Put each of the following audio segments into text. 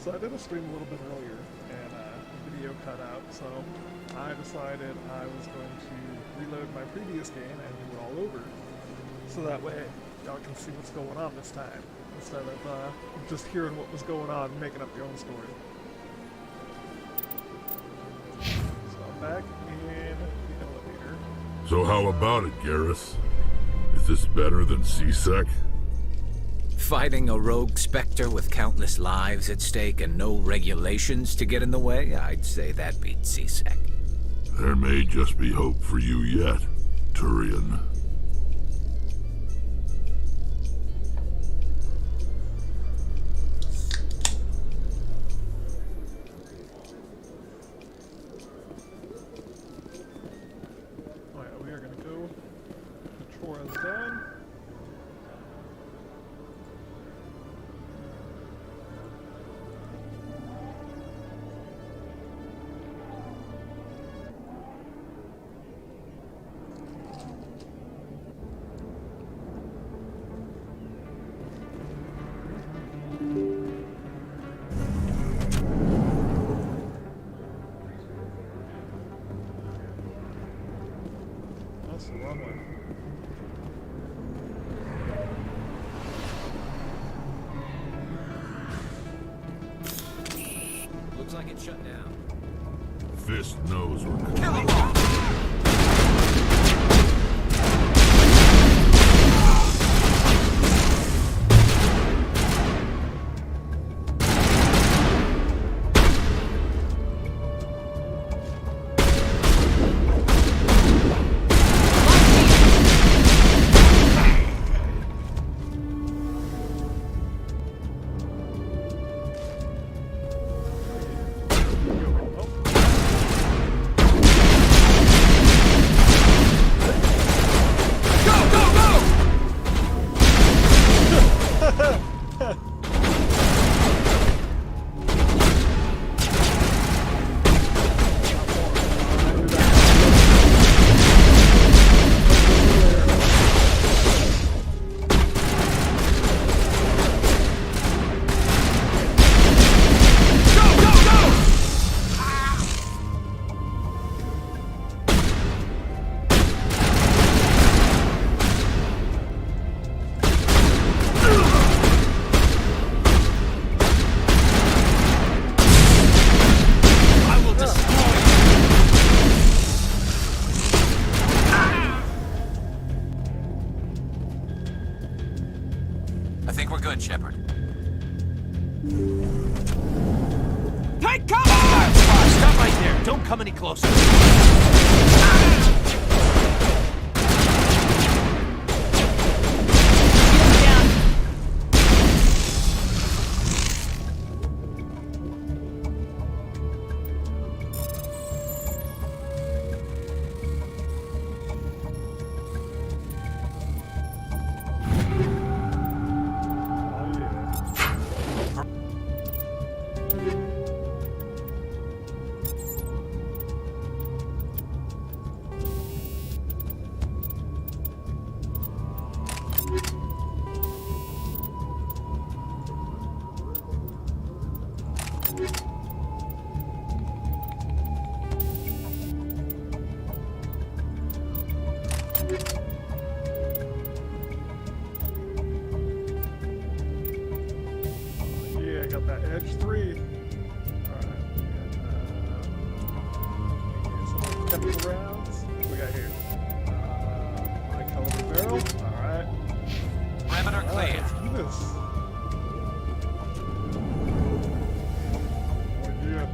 So I did a stream a little bit earlier, and the video cut out, so I decided I was going to reload my previous game and do it all over. So that way, y'all can see what's going on this time, instead of just hearing what was going on and making up your own story. So I'm back in the elevator. So how about it, Garrus? Is this better than C-Sec? Fighting a rogue specter with countless lives at stake and no regulations to get in the way? I'd say that beats C-Sec. There may just be hope for you yet, Turian. Oh yeah, we are gonna go. The chore is done. That's the wrong one. Looks like it's shut down. Fist knows we're coming. Kill 'em all! I think we're good, Shepard. Take cover! Stop right there. Don't come any closer. Yeah, I got that edge 3. Alright, some chemical rounds. What we got here? High caliber barrel. Alright. Perimeter clear. Let's do this. Oh, yeah.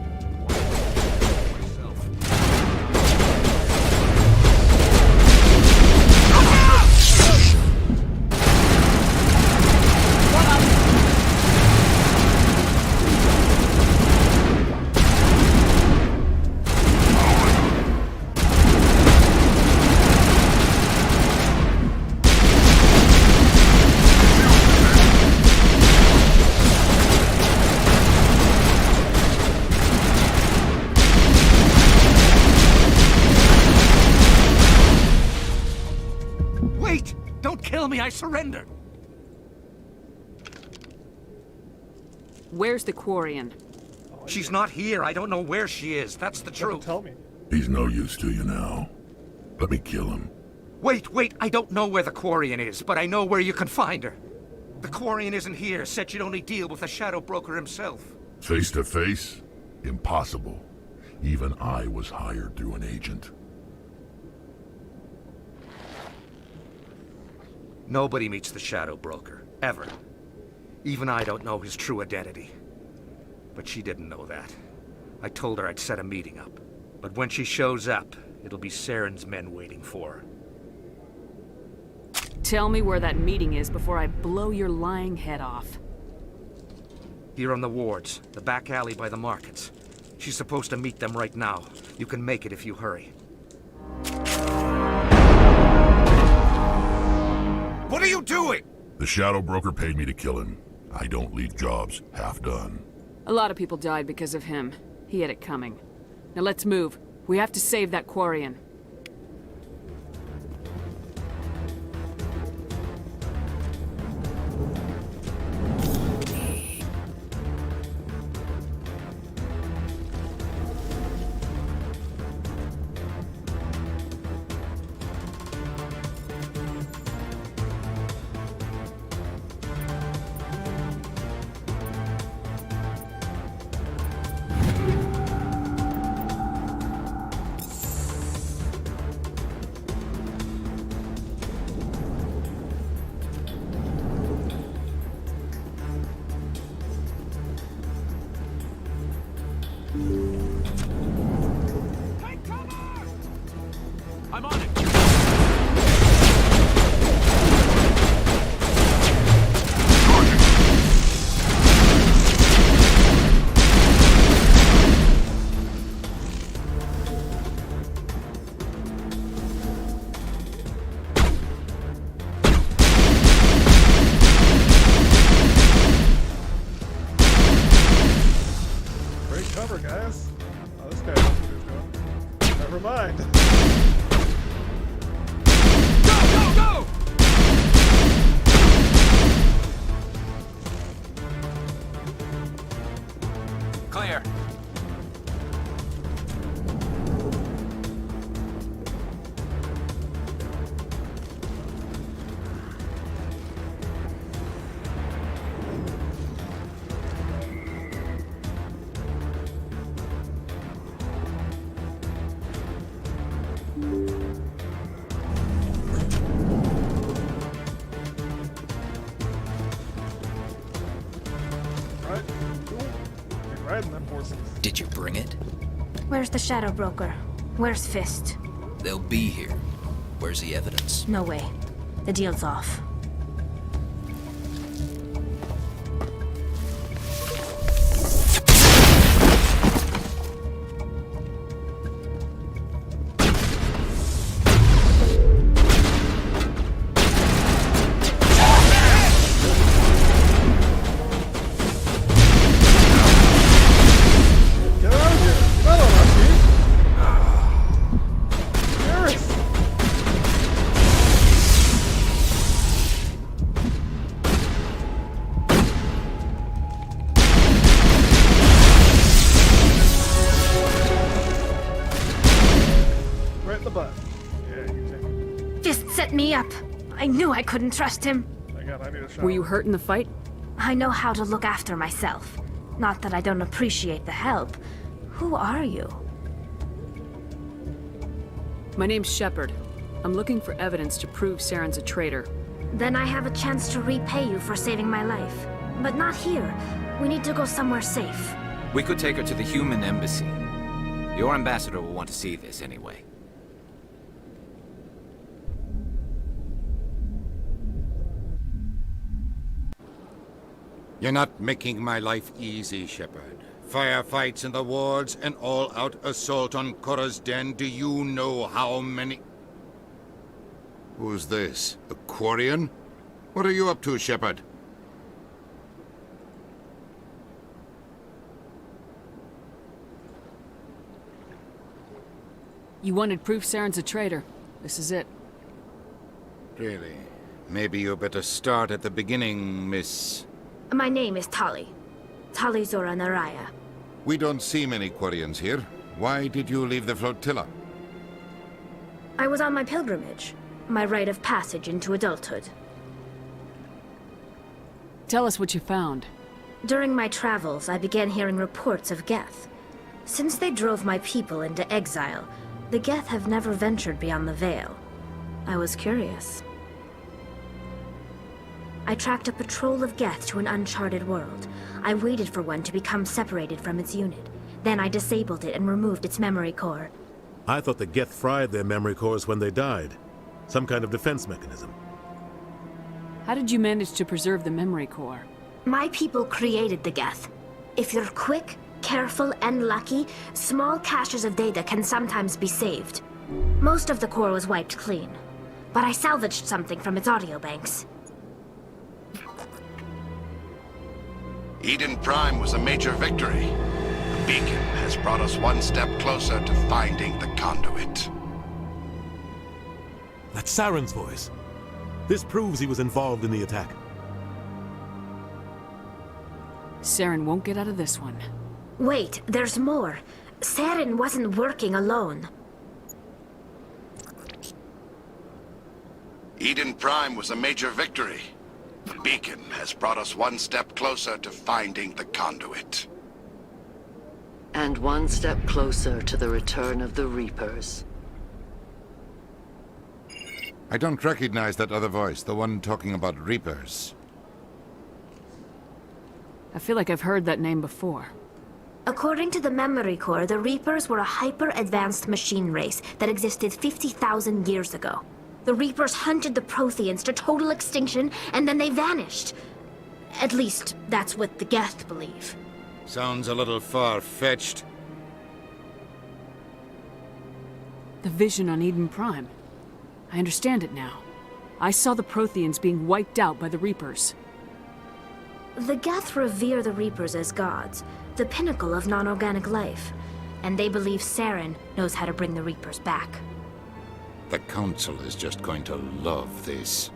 Don't kill me, I surrender! Where's the Quarian? She's not here. I don't know where she is. That's the Never truth. tell me. He's no use to you now. Let me kill him. Wait. I don't know where the Quarian is, but I know where you can find her. The Quarian isn't here. Said she'd only deal with the Shadow Broker himself. Face to face? Impossible. Even I was hired through an agent. Nobody meets the Shadow Broker. Ever. Even I don't know his true identity. But she didn't know that. I told her I'd set a meeting up. But when she shows up, it'll be Saren's men waiting for her. Tell me where that meeting is before I blow your lying head off. Here on the wards, the back alley by the markets. She's supposed to meet them right now. You can make it if you hurry. What are you doing? The Shadow Broker paid me to kill him. I don't leave jobs half done. A lot of people died because of him. He had it coming. Now let's move. We have to save that Quarian. I'm on it! Great cover, guys. Oh, this guy knows what he's doing. Never mind. Go! Clear. Right? Cool. Keep riding them horses. Did you bring it? Where's the Shadow Broker? Where's Fist? They'll be here. Where's the evidence? No way. The deal's off. Get out of here! Not on our team! Garrus! Right in the butt. Yeah, you take it. Fist set me up. I knew I couldn't trust him. Hang on, I need a shot. Were you hurt in the fight? I know how to look after myself. Not that I don't appreciate the help. Who are you? My name's Shepard. I'm looking for evidence to prove Saren's a traitor. Then I have a chance to repay you for saving my life. But not here. We need to go somewhere safe. We could take her to the human embassy. Your ambassador will want to see this anyway. You're not making my life easy, Shepard. Firefights in the wards, an all-out assault on Korra's den. Do you know how many... Who's this? A Quarian? What are you up to, Shepard? You wanted proof Saren's a traitor. This is it. Really? Maybe you better start at the beginning, Miss... My name is Tali. Talizora Naraya. We don't see many Quarians here. Why did you leave the flotilla? I was on my pilgrimage, my rite of passage into adulthood. Tell us what you found. During my travels, I began hearing reports of Geth. Since they drove my people into exile, the Geth have never ventured beyond the Veil. I was curious. I tracked a patrol of Geth to an uncharted world. I waited for one to become separated from its unit. Then I disabled it and removed its memory core. I thought the Geth fried their memory cores when they died. Some kind of defense mechanism. How did you manage to preserve the memory core? My people created the Geth. If you're quick, careful, and lucky, small caches of data can sometimes be saved. Most of the core was wiped clean, but I salvaged something from its audio banks. Eden Prime was a major victory. The beacon has brought us one step closer to finding the conduit. That's Saren's voice. This proves he was involved in the attack. Saren won't get out of this one. Wait, there's more. Saren wasn't working alone. Eden Prime was a major victory. The beacon has brought us one step closer to finding the conduit. And one step closer to the return of the Reapers. I don't recognize that other voice, the one talking about Reapers. I feel like I've heard that name before. According to the memory core, the Reapers were a hyper-advanced machine race that existed 50,000 years ago. The Reapers hunted the Protheans to total extinction, and then they vanished. At least, that's what the Geth believe. Sounds a little far-fetched. The vision on Eden Prime. I understand it now. I saw the Protheans being wiped out by the Reapers. The Geth revere the Reapers as gods, the pinnacle of non-organic life. And they believe Saren knows how to bring the Reapers back. The Council is just going to love this.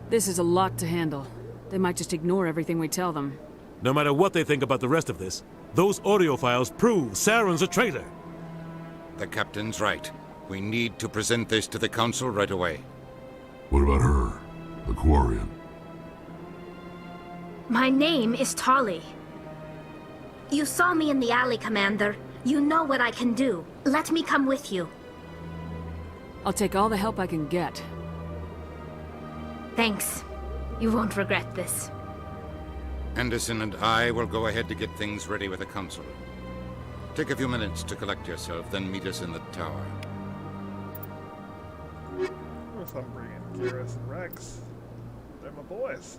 This is a lot to handle. They might just ignore everything we tell them. No matter what they think about the rest of this, those audio files prove Saren's a traitor. The Captain's right. We need to present this to the Council right away. What about her? The Quarian? My name is Tali. You saw me in the alley, Commander. You know what I can do. Let me come with you. I'll take all the help I can get. Thanks. You won't regret this. Anderson and I will go ahead to get things ready with the Council. Take a few minutes to collect yourself, then meet us in the tower. If I'm bringing Garrus and Rex, they're my boys.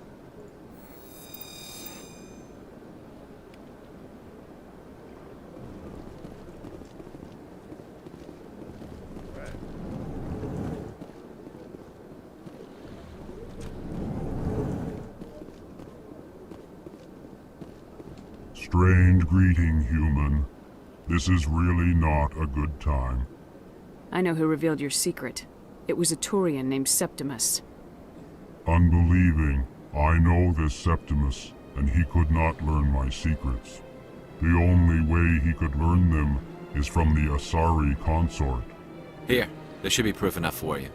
Right. Strange greeting, human. This is really not a good time. I know who revealed your secret. It was a Turian named Septimus. Unbelieving, I know this Septimus, and he could not learn my secrets. The only way he could learn them is from the Asari consort. Here, there should be proof enough for you.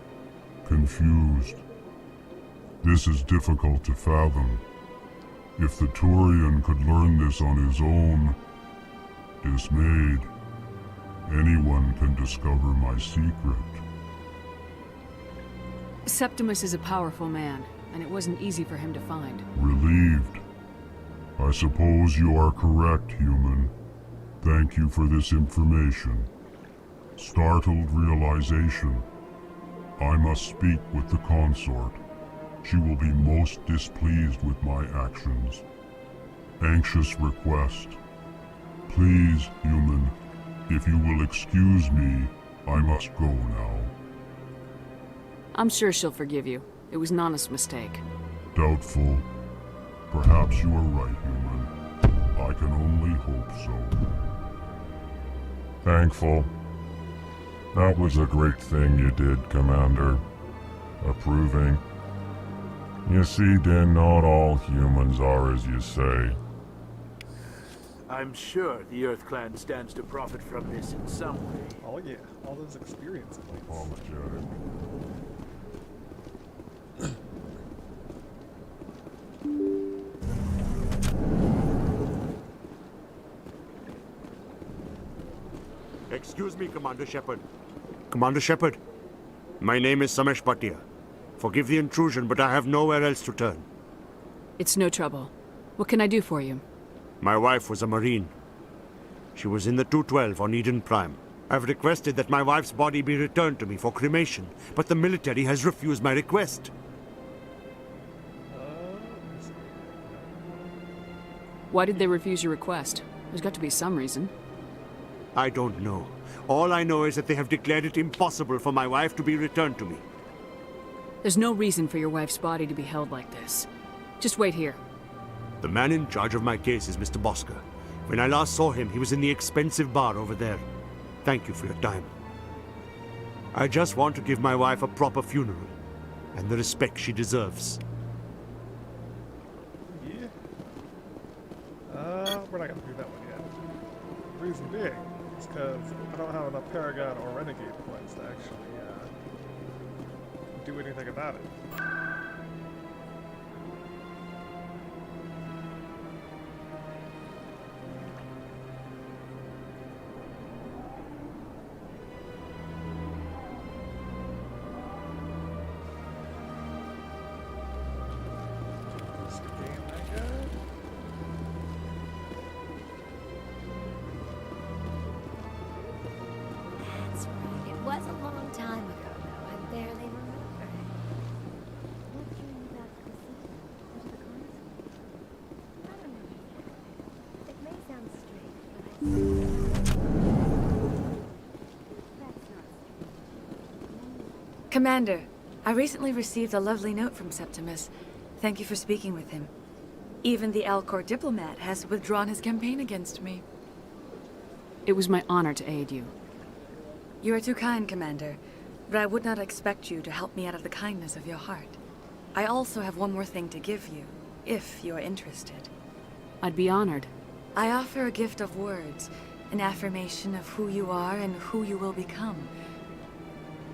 Confused. This is difficult to fathom. If the Turian could learn this on his own, dismayed, anyone can discover my secret. Septimus is a powerful man, and it wasn't easy for him to find. Relieved. I suppose you are correct, human. Thank you for this information. Startled realization. I must speak with the consort. She will be most displeased with my actions. Anxious request. Please, human, if you will excuse me, I must go now. I'm sure she'll forgive you. It was an honest mistake. Doubtful. Perhaps you are right, human. I can only hope so. Thankful. That was a great thing you did, Commander. Approving. You see, then not all humans are as you say. I'm sure the Earth Clan stands to profit from this in some way. Oh yeah, all those experience points. Apologetic. Excuse me, Commander Shepard. Commander Shepard, my name is Samesh Bhatia. Forgive the intrusion, but I have nowhere else to turn. It's no trouble. What can I do for you? My wife was a Marine. She was in the 212 on Eden Prime. I've requested that my wife's body be returned to me for cremation, but the military has refused my request. Why did they refuse your request? There's got to be some reason. I don't know. All I know is that they have declared it impossible for my wife to be returned to me. There's no reason for your wife's body to be held like this. Just wait here. The man in charge of my case is Mr. Bosker. When I last saw him, he was in the expensive bar over there. Thank you for your time. I just want to give my wife a proper funeral, and the respect she deserves. Yeah. We're not gonna do that one yet. Reason being is because I don't have enough Paragon or Renegade points to actually do anything about it. That's right. It was a long time ago, though. I barely remember. What drew you back to the city? Into the console? I don't know. It may sound strange, but that's not strange. Commander, I recently received a lovely note from Septimus. Thank you for speaking with him. Even the Alcor diplomat has withdrawn his campaign against me. It was my honor to aid you. You are too kind, Commander, but I would not expect you to help me out of the kindness of your heart. I also have one more thing to give you, if you are interested. I'd be honored. I offer a gift of words, an affirmation of who you are and who you will become.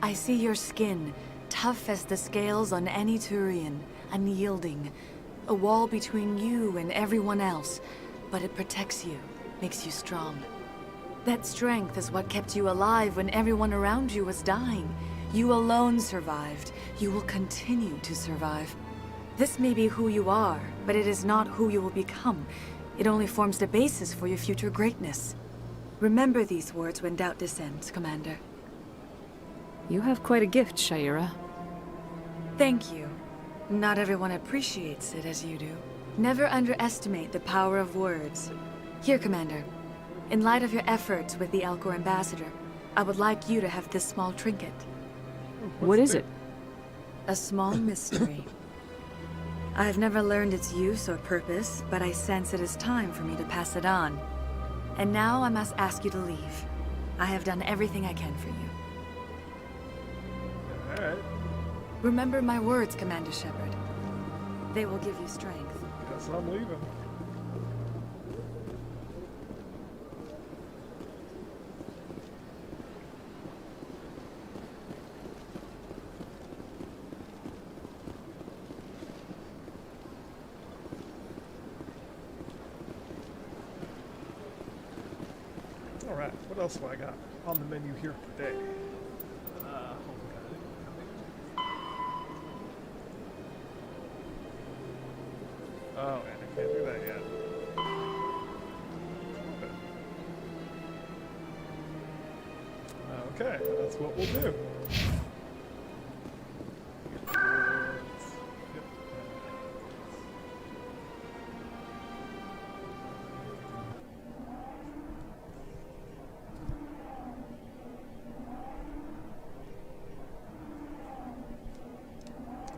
I see your skin, tough as the scales on any Turian, unyielding, a wall between you and everyone else, but it protects you, makes you strong. That strength is what kept you alive when everyone around you was dying. You alone survived. You will continue to survive. This may be who you are, but it is not who you will become. It only forms the basis for your future greatness. Remember these words when doubt descends, Commander. You have quite a gift, Shaira. Thank you. Not everyone appreciates it as you do. Never underestimate the power of words. Here, Commander. In light of your efforts with the Alcor ambassador, I would like you to have this small trinket. What is it? A small mystery. I have never learned its use or purpose, but I sense it is time for me to pass it on. And now I must ask you to leave. I have done everything I can for you. Alright. Remember my words, Commander Shepard. They will give you strength. Guess I'm leaving. Alright, what else have I got on the menu here today? Oh, and I can't do that yet. Okay, that's what we'll do.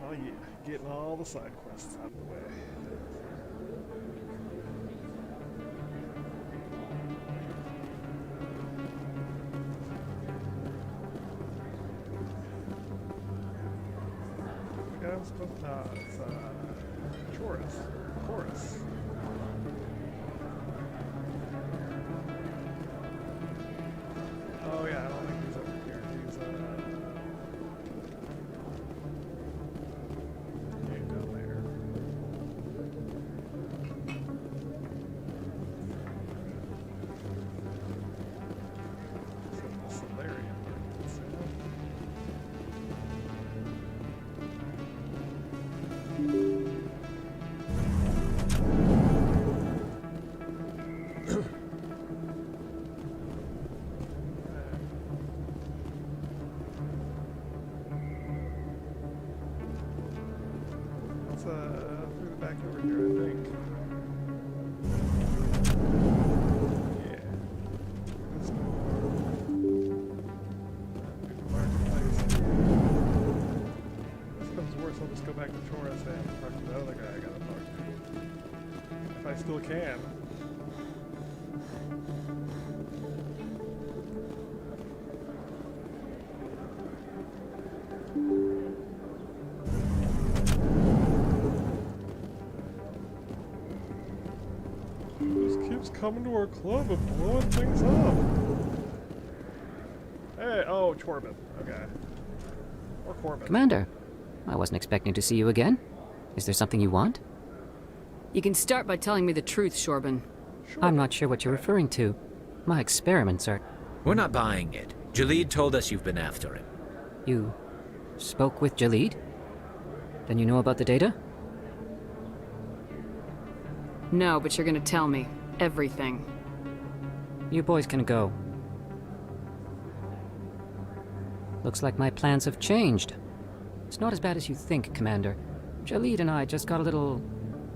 Oh yeah, getting all the side quests out of the way. I'm supposed to... it's, Chorus. Chorus. Oh yeah, I don't think he's over here. He's, yeah, down there. Solarium. Through the back over here, I think. Yeah. This door. Marketplace. If it comes worse, I'll just go back to Taurus and talk to the other guy I gotta talk to. If I still can. Coming to our club and blowing things up. Hey, oh, Corbin. Okay. Or Corbin. Commander, I wasn't expecting to see you again. Is there something you want? You can start by telling me the truth, Shorbin. I'm not sure what you're referring to. My experiments are... We're not buying it. Jalid told us you've been after him. You spoke with Jalid? Then you know about the data? No, but you're gonna tell me. Everything. You boys can go. Looks like my plans have changed. It's not as bad as you think, Commander. Jalid and I just got a little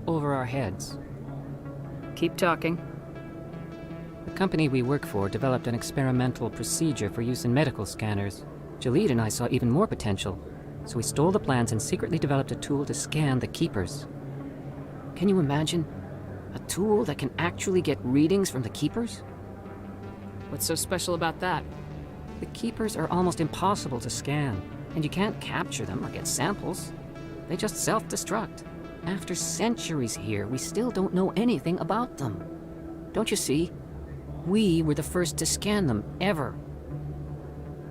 over our heads. Keep talking. The company we work for developed an experimental procedure for use in medical scanners. Jalid and I saw even more potential, so we stole the plans and secretly developed a tool to scan the Keepers. Can you imagine? A tool that can actually get readings from the Keepers? What's so special about that? The Keepers are almost impossible to scan, and you can't capture them or get samples. They just self-destruct. After centuries here, we still don't know anything about them. Don't you see? We were the first to scan them, ever.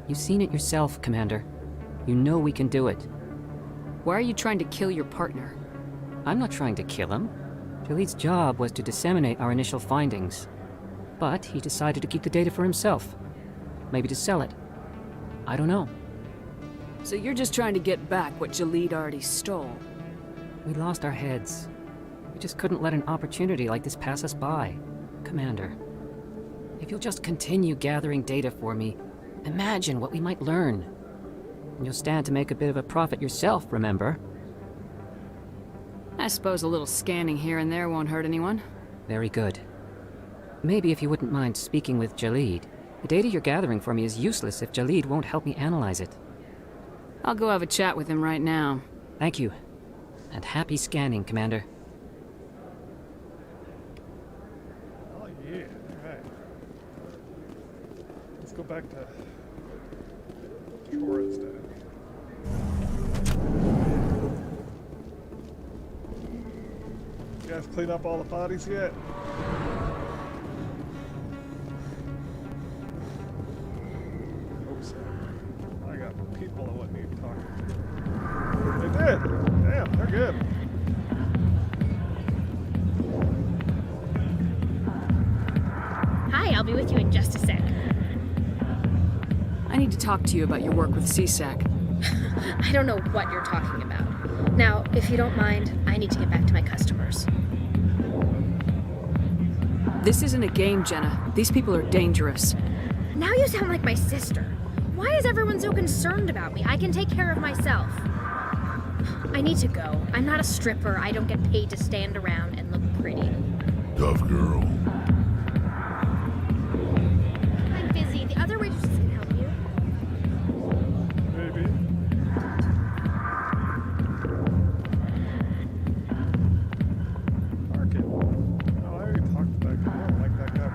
You've seen it yourself, Commander. You know we can do it. Why are you trying to kill your partner? I'm not trying to kill him. Jalid's job was to disseminate our initial findings. But he decided to keep the data for himself. Maybe to sell it. I don't know. So you're just trying to get back what Jalid already stole? We lost our heads. We just couldn't let an opportunity like this pass us by. Commander, if you'll just continue gathering data for me, imagine what we might learn. And you'll stand to make a bit of a profit yourself, remember? I suppose a little scanning here and there won't hurt anyone. Very good. Maybe if you wouldn't mind speaking with Jalid. The data you're gathering for me is useless if Jalid won't help me analyze it. I'll go have a chat with him right now. Thank you. And happy scanning, Commander. Oh yeah, alright. Let's go back to Chorus then. You guys clean up all the bodies yet? Oops. I got people I wouldn't even talk to. They did! Damn, they're good. Hi, I'll be with you in just a sec. I need to talk to you about your work with CSAC. I don't know what you're talking about. Now, if you don't mind, I need to get back to my customers. This isn't a game, Jenna. These people are dangerous. Now you sound like my sister. Why is everyone so concerned about me? I can take care of myself. I need to go. I'm not a stripper. I don't get paid to stand around and look pretty. Tough girl. I'm busy. The other waitresses can help you. Maybe. Market. Oh, I already talked to that guy. I don't like that guy.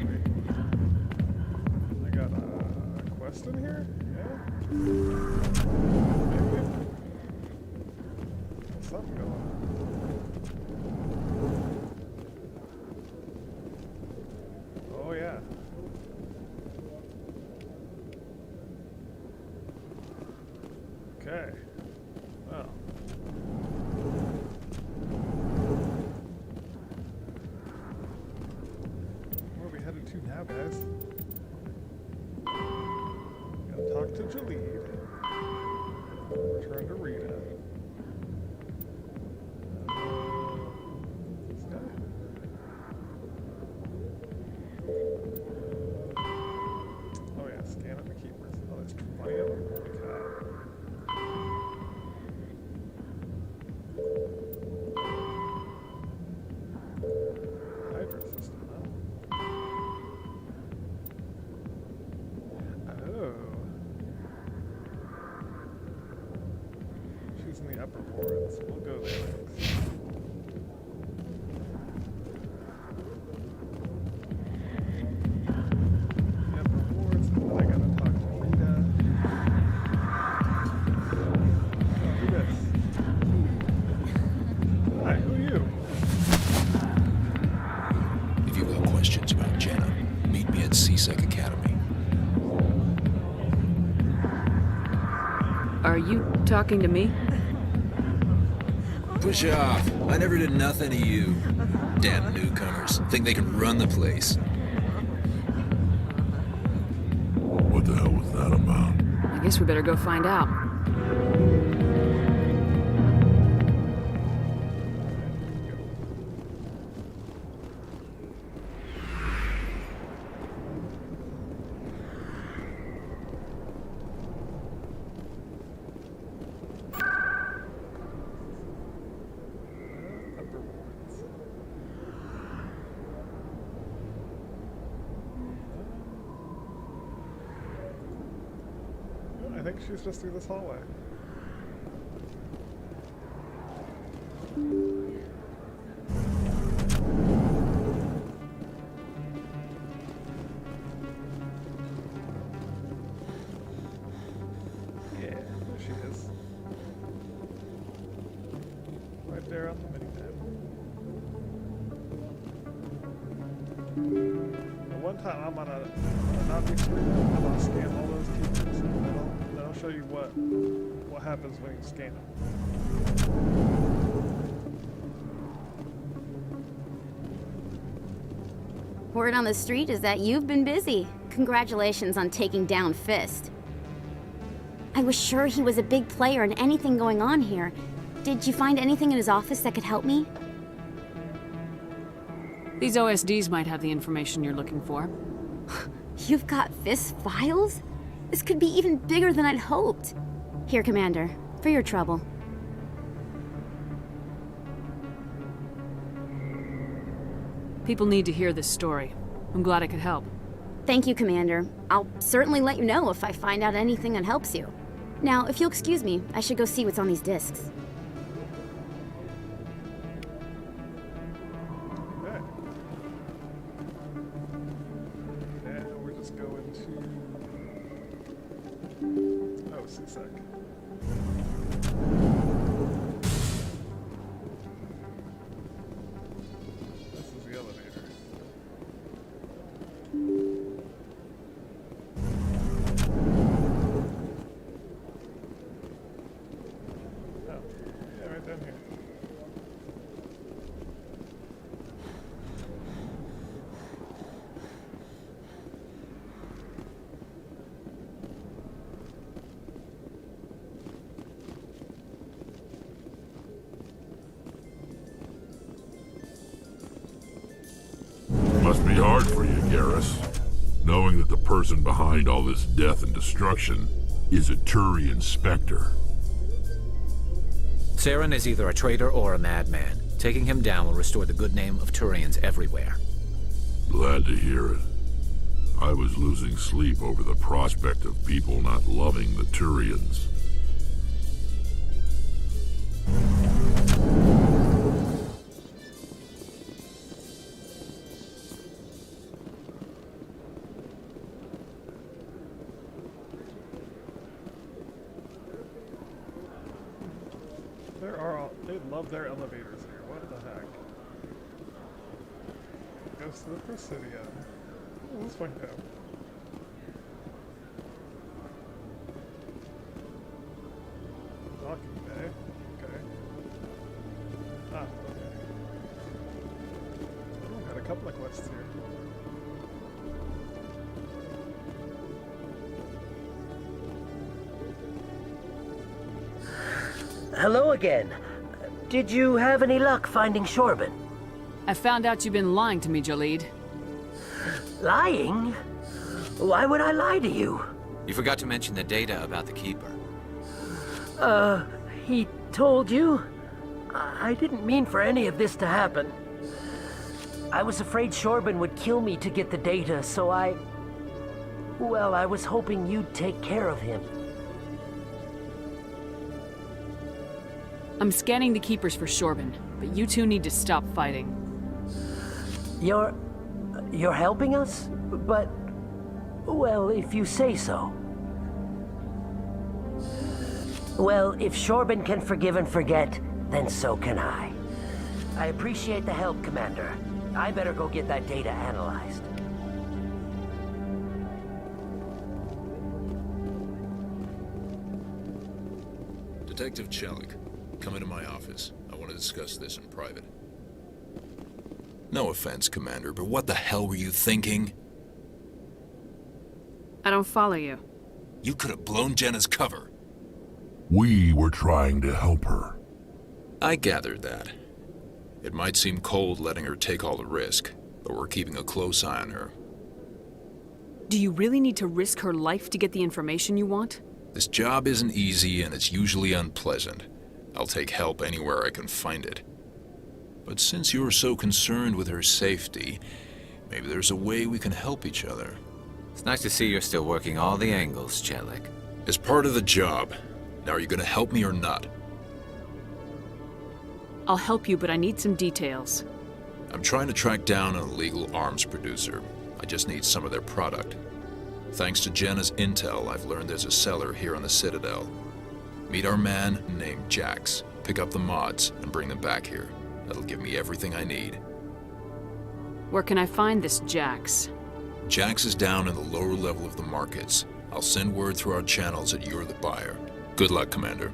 Wait. I got a quest in here? Yeah? to now, guys. Gotta talk to Jalid. Return to Rita. This guy. Oh yeah, scan up the keepers. Oh, there's 20 of them? Holy cow. Hydra system, huh? Oh. She's in the upper wards. We'll go there next. The upper wards, and then I gotta talk to Rita. Oh, who this? Hi, who are you? If you've got questions about Jenna, meet me at CSEC Academy. Are you talking to me? Push off. I never did nothing to you. Damn newcomers. Think they can run the place. What the hell was that about? I guess we better go find out. Upper wards. I think she's just through this hallway. Yeah, there she is. Right there on the minimap. And one time I'm on a Nazi experiment, I'm gonna scan all those keepers, and then I'll show you what happens when you scan them. Word on the street is that you've been busy. Congratulations on taking down Fist. I was sure he was a big player in anything going on here. Did you find anything in his office that could help me? These OSDs might have the information you're looking for. You've got Fist files? This could be even bigger than I'd hoped. Here, Commander, for your trouble. People need to hear this story. I'm glad I could help. Thank you, Commander. I'll certainly let you know if I find out anything that helps you. Now, if you'll excuse me, I should go see what's on these discs. Okay. And we're just going to... Oh, CSEC. This is the elevator. Oh, yeah, right down here. Must be hard for you, Garrus, knowing that the person behind all this death and destruction is a Turian Spectre. Saren is either a traitor or a madman. Taking him down will restore the good name of Turians everywhere. Glad to hear it. I was losing sleep over the prospect of people not loving the Turians. They love their elevators here. What the heck? Goes to the Presidio. Oh, this one go. Docking bay. Okay. Ah, okay. Oh, got a couple of quests here. Hello again. Did you have any luck finding Shorban? I found out you've been lying to me, Jalid. Lying? Why would I lie to you? You forgot to mention the data about the Keeper. He told you? I didn't mean for any of this to happen. I was afraid Shorban would kill me to get the data, so well, I was hoping you'd take care of him. I'm scanning the Keepers for Shorban, but you two need to stop fighting. You're helping us? But, well, if you say so. Well, if Shorban can forgive and forget, then so can I. I appreciate the help, Commander. I better go get that data analyzed. Detective Chelik, come into my office. I want to discuss this in private. No offense, Commander, but what the hell were you thinking? I don't follow you. You could have blown Jenna's cover. We were trying to help her. I gathered that. It might seem cold letting her take all the risk, but we're keeping a close eye on her. Do you really need to risk her life to get the information you want? This job isn't easy and it's usually unpleasant. I'll take help anywhere I can find it. But since you're so concerned with her safety, maybe there's a way we can help each other. It's nice to see you're still working all the angles, Chelik. It's part of the job. Now, are you gonna help me or not? I'll help you, but I need some details. I'm trying to track down an illegal arms producer. I just need some of their product. Thanks to Jenna's intel, I've learned there's a seller here on the Citadel. Meet our man named Jax. Pick up the mods and bring them back here. That'll give me everything I need. Where can I find this Jax? Jax is down in the lower level of the markets. I'll send word through our channels that you're the buyer. Good luck, Commander.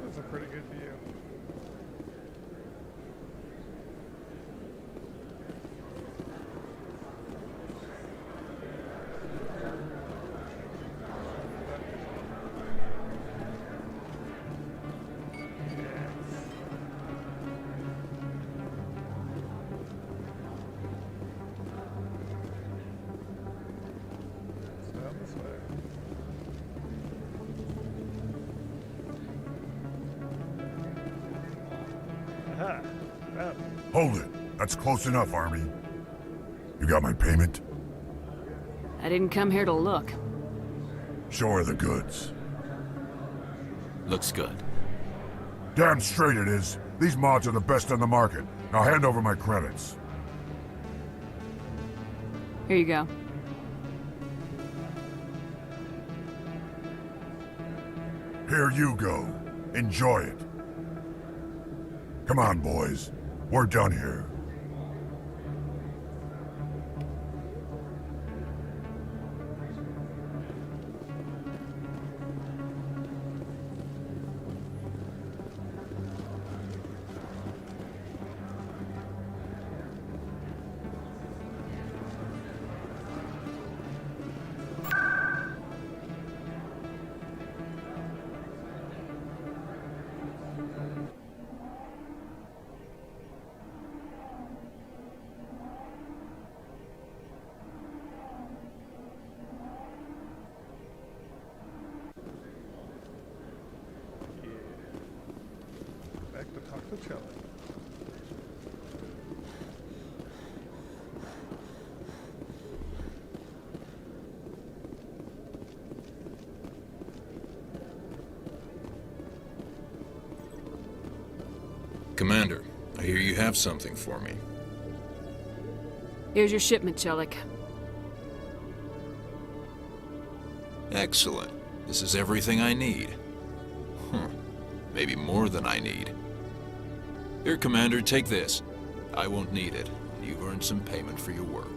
That's a pretty good view. Hold it. That's close enough, Army. You got my payment? I didn't come here to look. Show her the goods. Looks good. Damn straight it is. These mods are the best on the market. Now hand over my credits. Here you go. Here you go. Enjoy it. Come on, boys. We're done here. Back to talk to Chelly. hear you have something for me. Here's your shipment, Chelik. Excellent. This is everything I need. Maybe more than I need. Here, Commander, take this. I won't need it. You've earned some payment for your work.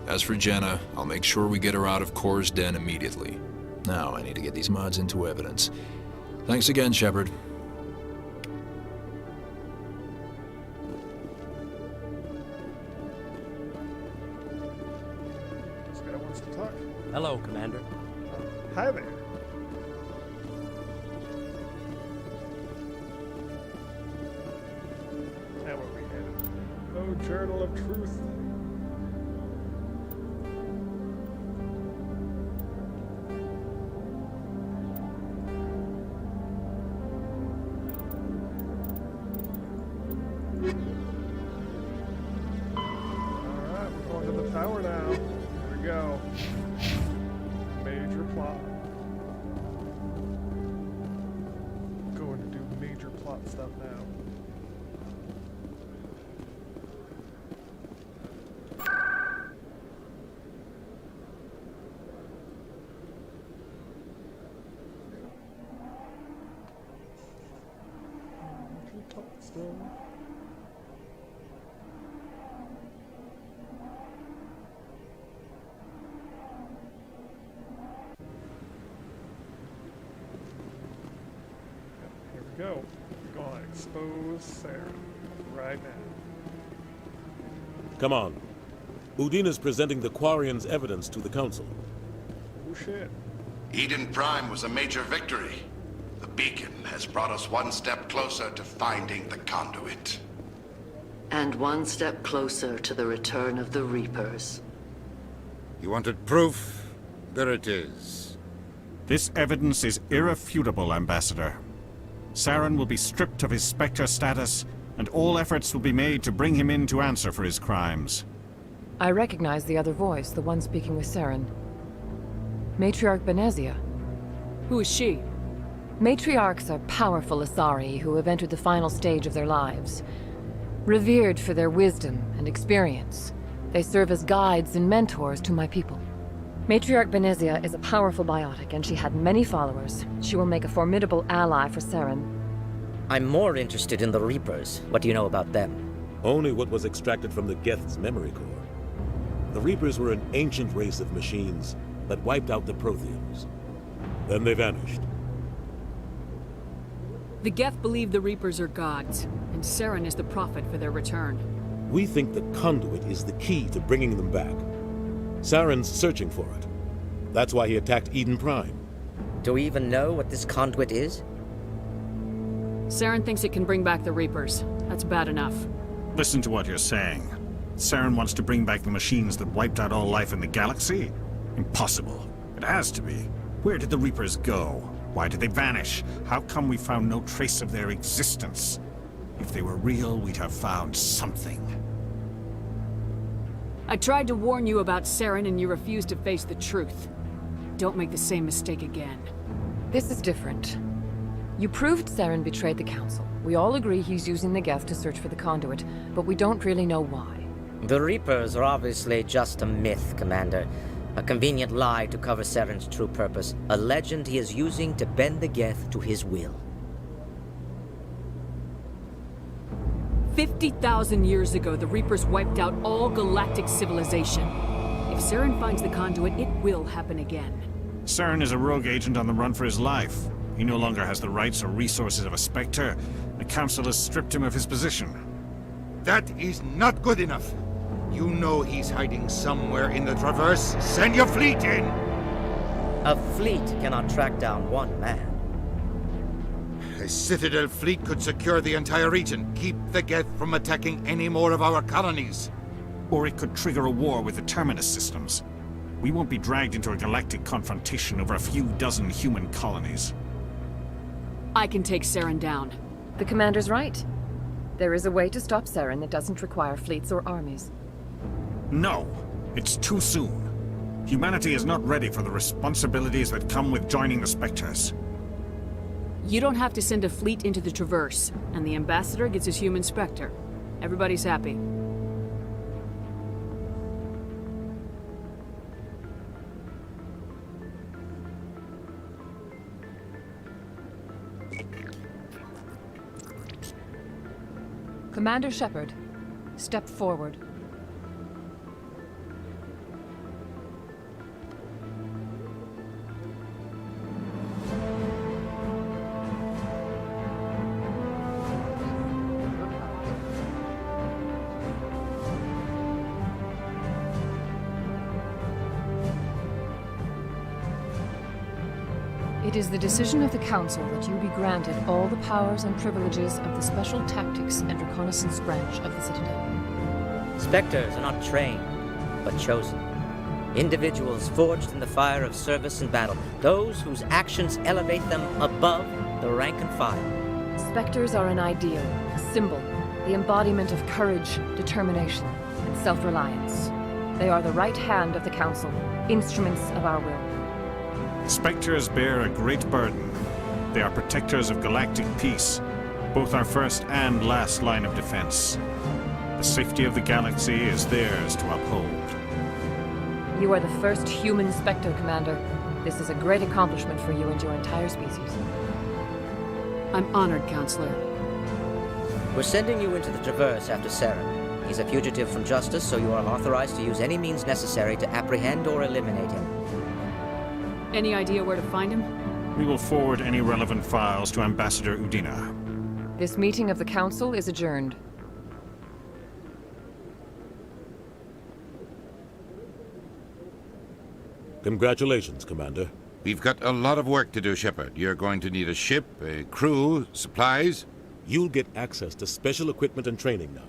As for Jenna, I'll make sure we get her out of Kor's den immediately. Now I need to get these mods into evidence. Thanks again, Shepard. This guy wants to talk. Hello, Commander. Hi there. And where we headed? Oh, Journal of Truth. Alright, we're going to the tower now. Here we go. Major plot. Going to do major plot stuff now. Major plot stuff. Here we go. We're going to expose Sarah right now. Come on. Udina's presenting the Quarians' evidence to the Council. Oh shit. Eden Prime was a major victory. The beacon has brought us one step closer to finding the conduit. And one step closer to the return of the Reapers. You wanted proof? There it is. This evidence is irrefutable, Ambassador. Saren will be stripped of his Spectre status, and all efforts will be made to bring him in to answer for his crimes. I recognize the other voice, the one speaking with Saren. Matriarch Benezia. Who is she? Matriarchs are powerful Asari who have entered the final stage of their lives. Revered for their wisdom and experience, they serve as guides and mentors to my people. Matriarch Benezia is a powerful biotic, and she had many followers. She will make a formidable ally for Saren. I'm more interested in the Reapers. What do you know about them? Only what was extracted from the Geth's memory core. The Reapers were an ancient race of machines that wiped out the Protheans. Then they vanished. The Geth believe the Reapers are gods, and Saren is the prophet for their return. We think the conduit is the key to bringing them back. Saren's searching for it. That's why he attacked Eden Prime. Do we even know what this conduit is? Saren thinks it can bring back the Reapers. That's bad enough. Listen to what you're saying. Saren wants to bring back the machines that wiped out all life in the galaxy? Impossible. It has to be. Where did the Reapers go? Why did they vanish? How come we found no trace of their existence? If they were real, we'd have found something. I tried to warn you about Saren, and you refused to face the truth. Don't make the same mistake again. This is different. You proved Saren betrayed the Council. We all agree he's using the Geth to search for the conduit, but we don't really know why. The Reapers are obviously just a myth, Commander. A convenient lie to cover Saren's true purpose. A legend he is using to bend the Geth to his will. 50,000 years ago, the Reapers wiped out all galactic civilization. If Saren finds the conduit, it will happen again. Saren is a rogue agent on the run for his life. He no longer has the rights or resources of a Spectre. The Council has stripped him of his position. That is not good enough. You know he's hiding somewhere in the Traverse. Send your fleet in! A fleet cannot track down one man. A Citadel fleet could secure the entire region, keep the Geth from attacking any more of our colonies. Or it could trigger a war with the Terminus systems. We won't be dragged into a galactic confrontation over a few dozen human colonies. I can take Saren down. The Commander's right. There is a way to stop Saren that doesn't require fleets or armies. No, it's too soon. Humanity is not ready for the responsibilities that come with joining the Spectres. You don't have to send a fleet into the Traverse, and the Ambassador gets his human Spectre. Everybody's happy. Commander Shepard, step forward. It is the decision of the Council that you be granted all the powers and privileges of the Special Tactics and Reconnaissance Branch of the Citadel. Spectres are not trained, but chosen. Individuals forged in the fire of service and battle. Those whose actions elevate them above the rank and file. Spectres are an ideal, a symbol, the embodiment of courage, determination, and self-reliance. They are the right hand of the Council, instruments of our will. Spectres bear a great burden. They are protectors of galactic peace, both our first and last line of defense. The safety of the galaxy is theirs to uphold. You are the first human Spectre, Commander. This is a great accomplishment for you and your entire species. I'm honored, Counselor. We're sending you into the Traverse after Saren. He's a fugitive from justice, so you are authorized to use any means necessary to apprehend or eliminate him. Any idea where to find him? We will forward any relevant files to Ambassador Udina. This meeting of the Council is adjourned. Congratulations, Commander. We've got a lot of work to do, Shepard. You're going to need a ship, a crew, supplies. You'll get access to special equipment and training now.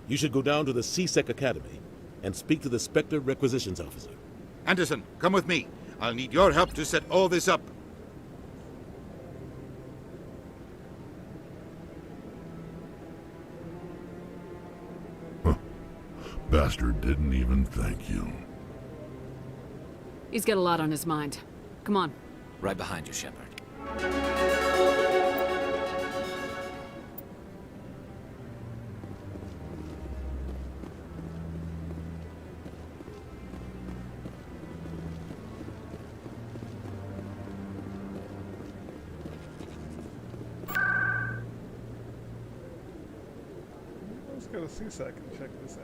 You should go down to the C-Sec Academy and speak to the Spectre Requisitions Officer. Anderson, come with me. I'll need your help to set all this up. Bastard didn't even thank you. He's got a lot on his mind. Come on. Right behind you, Shepard. Let's go to C-Sec and check this out.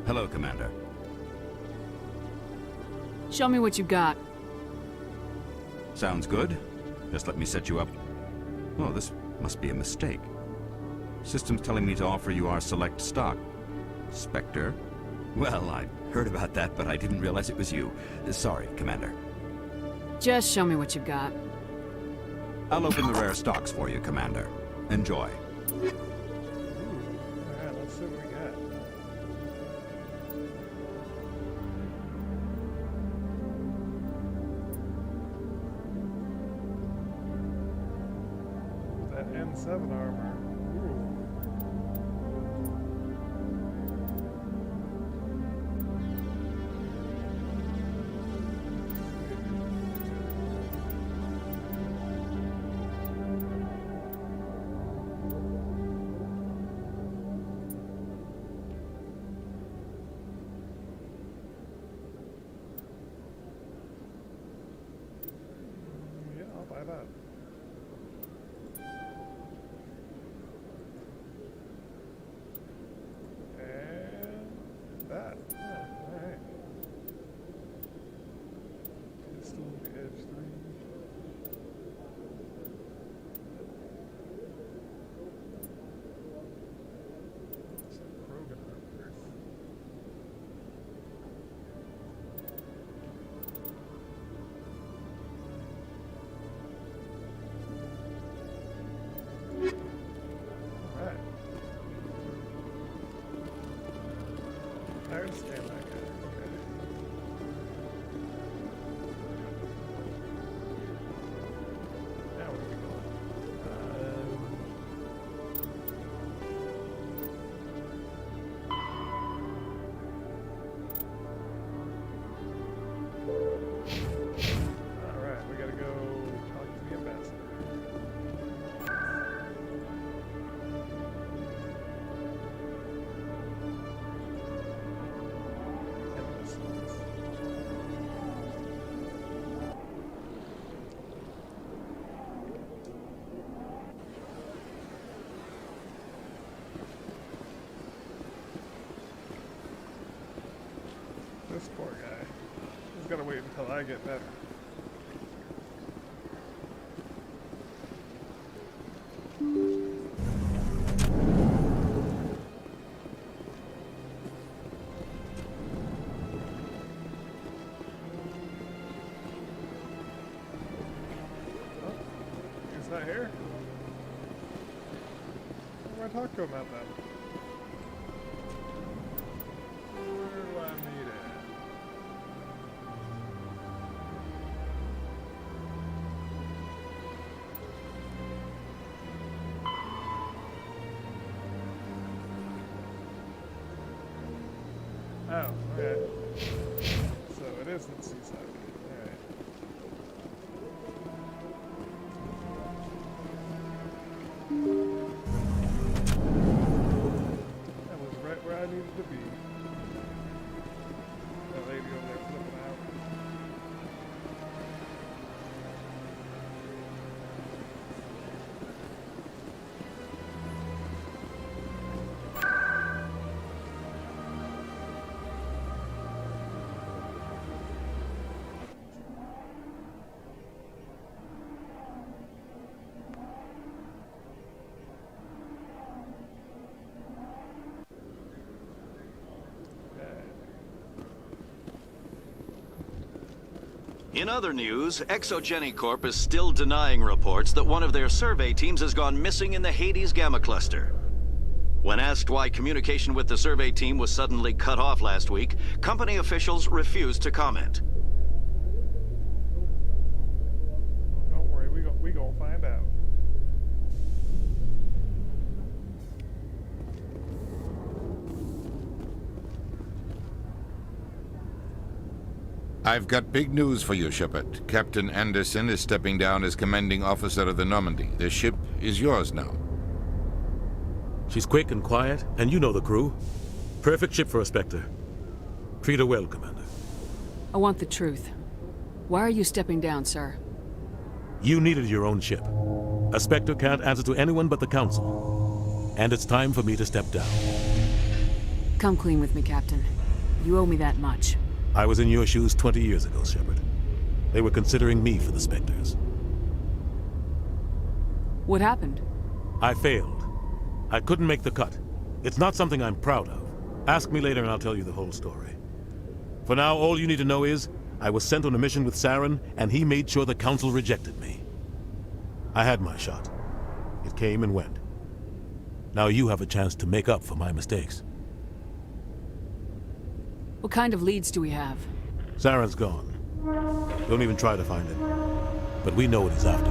Hello, Commander. Show me what you got. Sounds good. Just let me set you up. Oh, this must be a mistake. System's telling me to offer you our select stock. Spectre? Well, I heard about that, but I didn't realize it was you. Sorry, Commander. Just show me what you got. I'll open the rare stocks for you, Commander. Enjoy. Yeah, let's see what we got. That N7 armor. Yeah, I'll buy that. And that. Oh, alright. Pistol, Edge 3. Some Krogan armor. until I get better. Oh, is that here? Where do I talk to him about that? Where do I meet it? Oh, okay. So it is in Seaside. Alright. That was right where I needed to be. That lady over there flipping out. In other news, Exogeny Corp is still denying reports that one of their survey teams has gone missing in the Hades Gamma Cluster. When asked why communication with the survey team was suddenly cut off last week, company officials refused to comment. Don't worry, we gonna find out. I've got big news for you, Shepard. Captain Anderson is stepping down as commanding officer of the Normandy. The ship is yours now. She's quick and quiet, and you know the crew. Perfect ship for a Spectre. Treat her well, Commander. I want the truth. Why are you stepping down, sir? You needed your own ship. A Spectre can't answer to anyone but the Council. And it's time for me to step down. Come clean with me, Captain. You owe me that much. I was in your shoes 20 years ago, Shepard. They were considering me for the Spectres. What happened? I failed. I couldn't make the cut. It's not something I'm proud of. Ask me later and I'll tell you the whole story. For now, all you need to know is, I was sent on a mission with Saren, and he made sure the Council rejected me. I had my shot. It came and went. Now you have a chance to make up for my mistakes. What kind of leads do we have? Saren's gone. Don't even try to find him. But we know what he's after.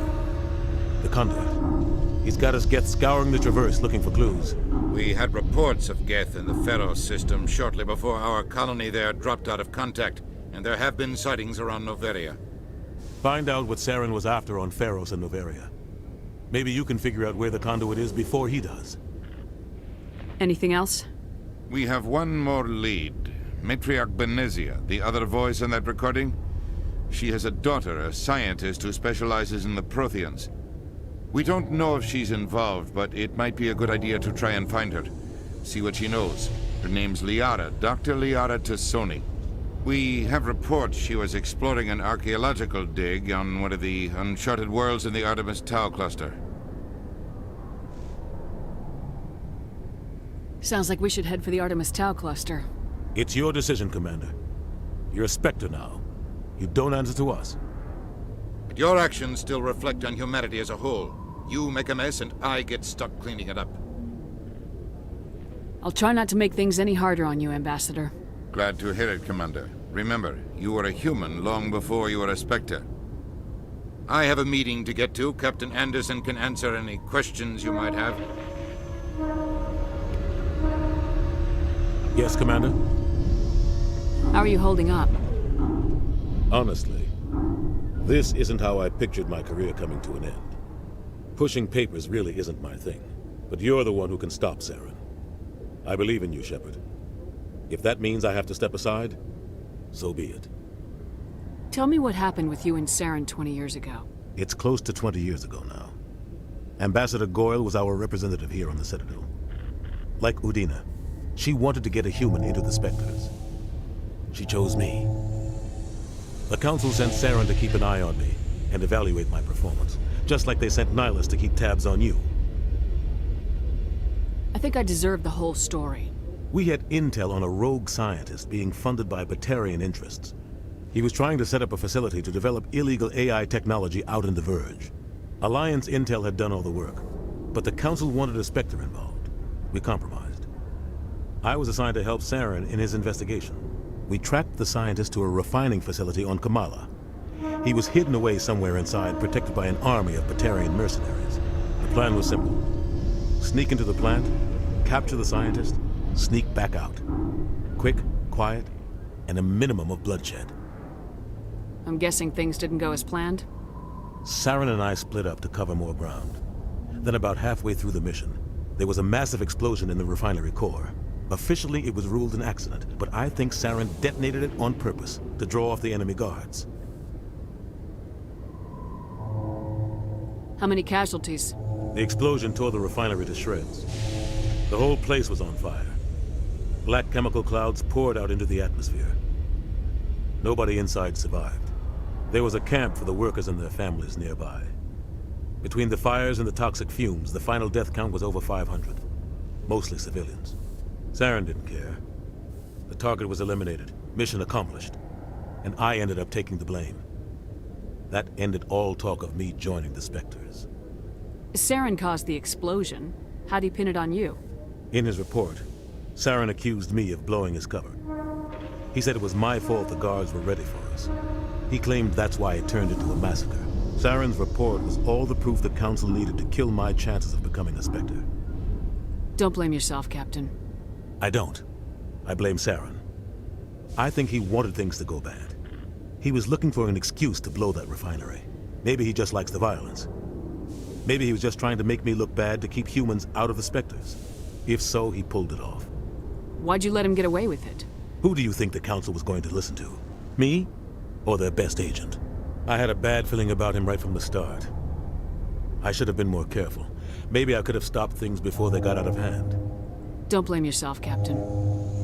The Conduit. He's got us Geth scouring the Traverse looking for clues. We had reports of Geth in the Pharos system shortly before our colony there dropped out of contact, and there have been sightings around Noveria. Find out what Saren was after on Pharos and Noveria. Maybe you can figure out where the Conduit is before he does. Anything else? We have one more lead. Matriarch Benezia, the other voice in that recording. She has a daughter, a scientist who specializes in the Protheans. We don't know if she's involved, but it might be a good idea to try and find her. See what she knows. Her name's Liara, Dr. Liara Tassoni. We have reports she was exploring an archaeological dig on one of the uncharted worlds in the Artemis Tau cluster. Sounds like we should head for the Artemis Tau cluster. It's your decision, Commander. You're a Spectre now. You don't answer to us. But your actions still reflect on humanity as a whole. You make a mess and I get stuck cleaning it up. I'll try not to make things any harder on you, Ambassador. Glad to hear it, Commander. Remember, you were a human long before you were a Spectre. I have a meeting to get to. Captain Anderson can answer any questions you might have. Yes, Commander? How are you holding up? Honestly, this isn't how I pictured my career coming to an end. Pushing papers really isn't my thing, but you're the one who can stop Saren. I believe in you, Shepard. If that means I have to step aside, so be it. Tell me what happened with you and Saren 20 years ago. It's close to 20 years ago now. Ambassador Goyle was our representative here on the Citadel. Like Udina, she wanted to get a human into the Spectres. She chose me. The Council sent Saren to keep an eye on me and evaluate my performance, just like they sent Nihilus to keep tabs on you. I think I deserve the whole story. We had intel on a rogue scientist being funded by Batarian interests. He was trying to set up a facility to develop illegal AI technology out in the Verge. Alliance intel had done all the work, but the Council wanted a Spectre involved. We compromised. I was assigned to help Saren in his investigation. We tracked the scientist to a refining facility on Kamala. He was hidden away somewhere inside, protected by an army of Batarian mercenaries. The plan was simple. Sneak into the plant, capture the scientist, sneak back out. Quick, quiet, and a minimum of bloodshed. I'm guessing things didn't go as planned? Saren and I split up to cover more ground. Then about halfway through the mission, there was a massive explosion in the refinery core. Officially, it was ruled an accident, but I think Saren detonated it on purpose to draw off the enemy guards. How many casualties? The explosion tore the refinery to shreds. The whole place was on fire. Black chemical clouds poured out into the atmosphere. Nobody inside survived. There was a camp for the workers and their families nearby. Between the fires and the toxic fumes, the final death count was over 500. Mostly civilians. Saren didn't care. The target was eliminated, mission accomplished, and I ended up taking the blame. That ended all talk of me joining the Spectres. Saren caused the explosion. How'd he pin it on you? In his report, Saren accused me of blowing his cover. He said it was my fault the guards were ready for us. He claimed that's why it turned into a massacre. Saren's report was all the proof the Council needed to kill my chances of becoming a Spectre. Don't blame yourself, Captain. I don't. I blame Saren. I think he wanted things to go bad. He was looking for an excuse to blow that refinery. Maybe he just likes the violence. Maybe he was just trying to make me look bad to keep humans out of the Spectres. If so, he pulled it off. Why'd you let him get away with it? Who do you think the Council was going to listen to? Me? Or their best agent? I had a bad feeling about him right from the start. I should have been more careful. Maybe I could have stopped things before they got out of hand. Don't blame yourself, Captain.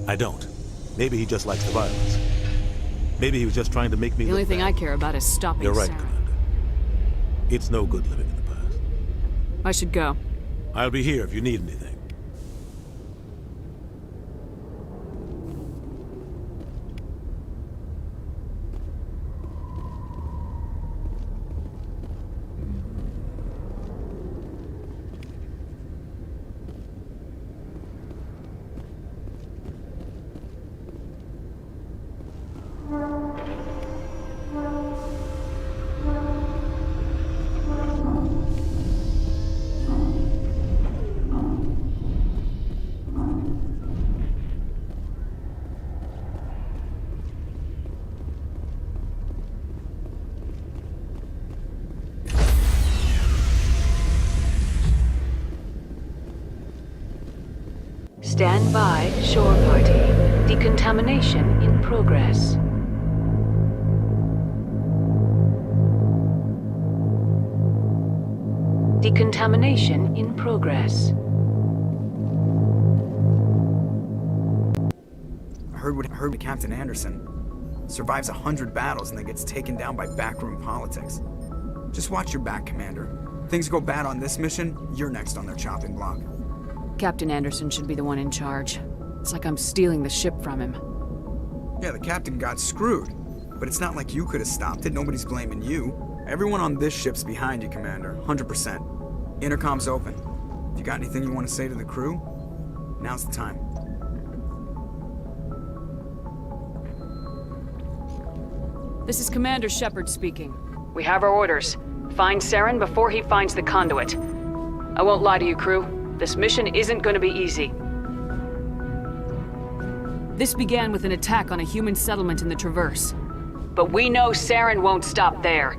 I don't. Maybe he just likes the violence. Maybe he was just trying to make me The only thing I care about is stopping You're right, Saren. Commander. It's no good living in the past. I should go. I'll be here if you need anything. Stand by, shore party. Decontamination in progress. Decontamination in progress. I heard what Captain Anderson survives 100 battles and then gets taken down by backroom politics. Just watch your back, Commander. Things go bad on this mission, you're next on their chopping block. Captain Anderson should be the one in charge. It's like I'm stealing the ship from him. Yeah, the captain got screwed. But it's not like you could have stopped it. Nobody's blaming you. Everyone on this ship's behind you, Commander. 100%. Intercom's open. If you got anything you want to say to the crew, now's the time. This is Commander Shepard speaking. We have our orders. Find Saren before he finds the conduit. I won't lie to you, crew. This mission isn't going to be easy. This began with an attack on a human settlement in the Traverse. But we know Saren won't stop there.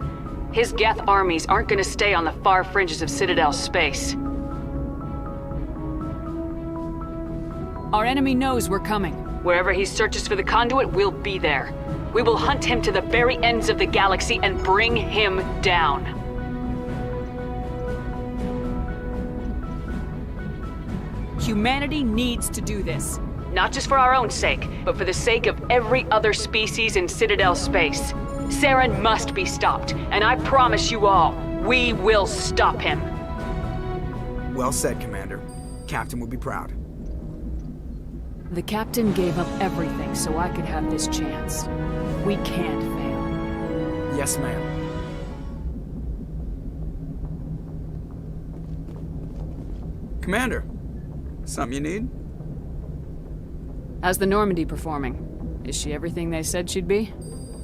His Geth armies aren't going to stay on the far fringes of Citadel space. Our enemy knows we're coming. Wherever he searches for the conduit, we'll be there. We will hunt him to the very ends of the galaxy and bring him down. Humanity needs to do this. Not just for our own sake, but for the sake of every other species in Citadel space. Saren must be stopped, and I promise you all, we will stop him. Well said, Commander. Captain would be proud. The captain gave up everything so I could have this chance. We can't fail. Yes, ma'am. Commander, something you need? How's the Normandy performing? Is she everything they said she'd be?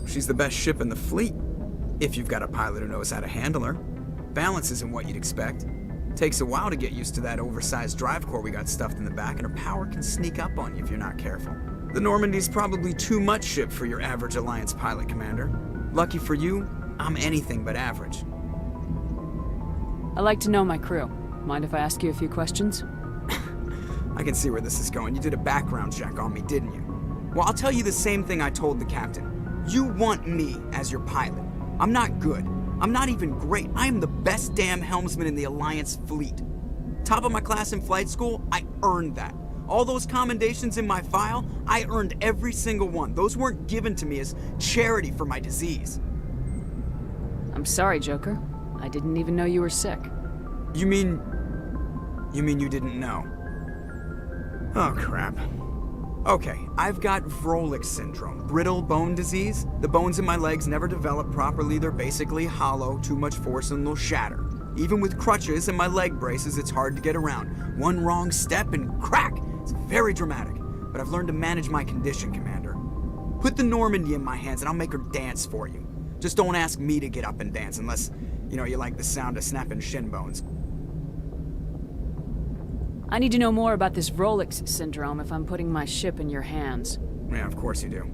She's the best ship in the fleet. If you've got a pilot who knows how to handle her. Balance isn't what you'd expect. Takes a while to get used to that oversized drive core we got stuffed in the back, and her power can sneak up on you if you're not careful. The Normandy's probably too much ship for your average Alliance pilot, Commander. Lucky for you, I'm anything but average. I like to know my crew. Mind if I ask you a few questions? I can see where this is going. You did a background check on me, didn't you? Well, I'll tell you the same thing I told the captain. You want me as your pilot. I'm not good. I'm not even great. I am the best damn helmsman in the Alliance fleet. Top of my class in flight school, I earned that. All those commendations in my file, I earned every single one. Those weren't given to me as charity for my disease. I'm sorry, Joker. I didn't even know you were sick. You mean you didn't know? Oh, crap. Okay, I've got Vrolik syndrome, brittle bone disease. The bones in my legs never develop properly. They're basically hollow, too much force and they'll shatter. Even with crutches and my leg braces, it's hard to get around. One wrong step and crack! It's very dramatic, but I've learned to manage my condition, Commander. Put the Normandy in my hands and I'll make her dance for you. Just don't ask me to get up and dance unless, you like the sound of snapping shin bones. I need to know more about this Vrolik syndrome if I'm putting my ship in your hands. Yeah, of course you do.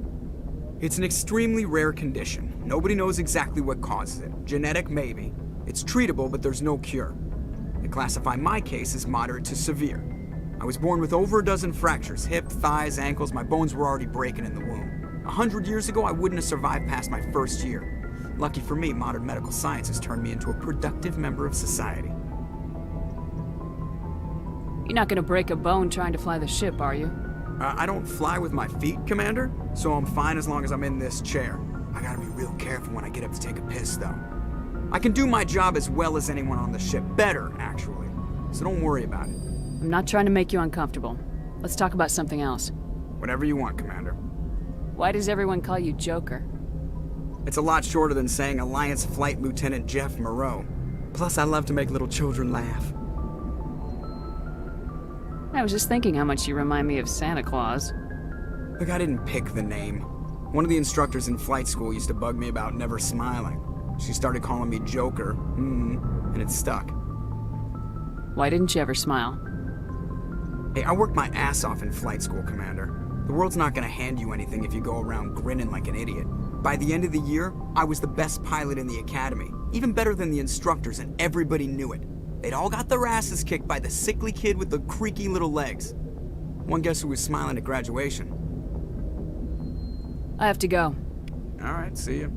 It's an extremely rare condition. Nobody knows exactly what causes it. Genetic, maybe. It's treatable, but there's no cure. They classify my case as moderate to severe. I was born with over a dozen fractures, hip, thighs, ankles. My bones were already breaking in the womb. 100 years ago, I wouldn't have survived past my first year. Lucky for me, modern medical science has turned me into a productive member of society. You're not gonna break a bone trying to fly the ship, are you? I don't fly with my feet, Commander, so I'm fine as long as I'm in this chair. I gotta be real careful when I get up to take a piss, though. I can do my job as well as anyone on the ship. Better, actually. So don't worry about it. I'm not trying to make you uncomfortable. Let's talk about something else. Whatever you want, Commander. Why does everyone call you Joker? It's a lot shorter than saying Alliance Flight Lieutenant Jeff Moreau. Plus, I love to make little children laugh. I was just thinking how much you remind me of Santa Claus. Look, I didn't pick the name. One of the instructors in flight school used to bug me about never smiling. She started calling me Joker, and it stuck. Why didn't you ever smile? Hey, I worked my ass off in flight school, Commander. The world's not gonna hand you anything if you go around grinning like an idiot. By the end of the year, I was the best pilot in the academy. Even better than the instructors, and everybody knew it. They'd all got their asses kicked by the sickly kid with the creaky little legs. One guess who was smiling at graduation? I have to go. All right, see ya.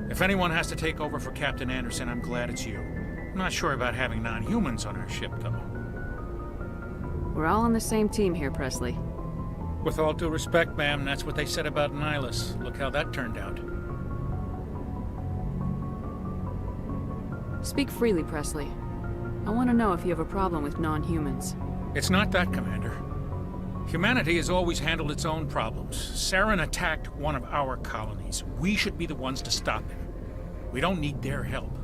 If anyone has to take over for Captain Anderson, I'm glad it's you. I'm not sure about having non-humans on our ship, though. We're all on the same team here, Presley. With all due respect, ma'am, that's what they said about Nihilus. Look how that turned out. Speak freely, Presley. I want to know if you have a problem with non-humans. It's not that, Commander. Humanity has always handled its own problems. Saren attacked one of our colonies. We should be the ones to stop him. We don't need their help.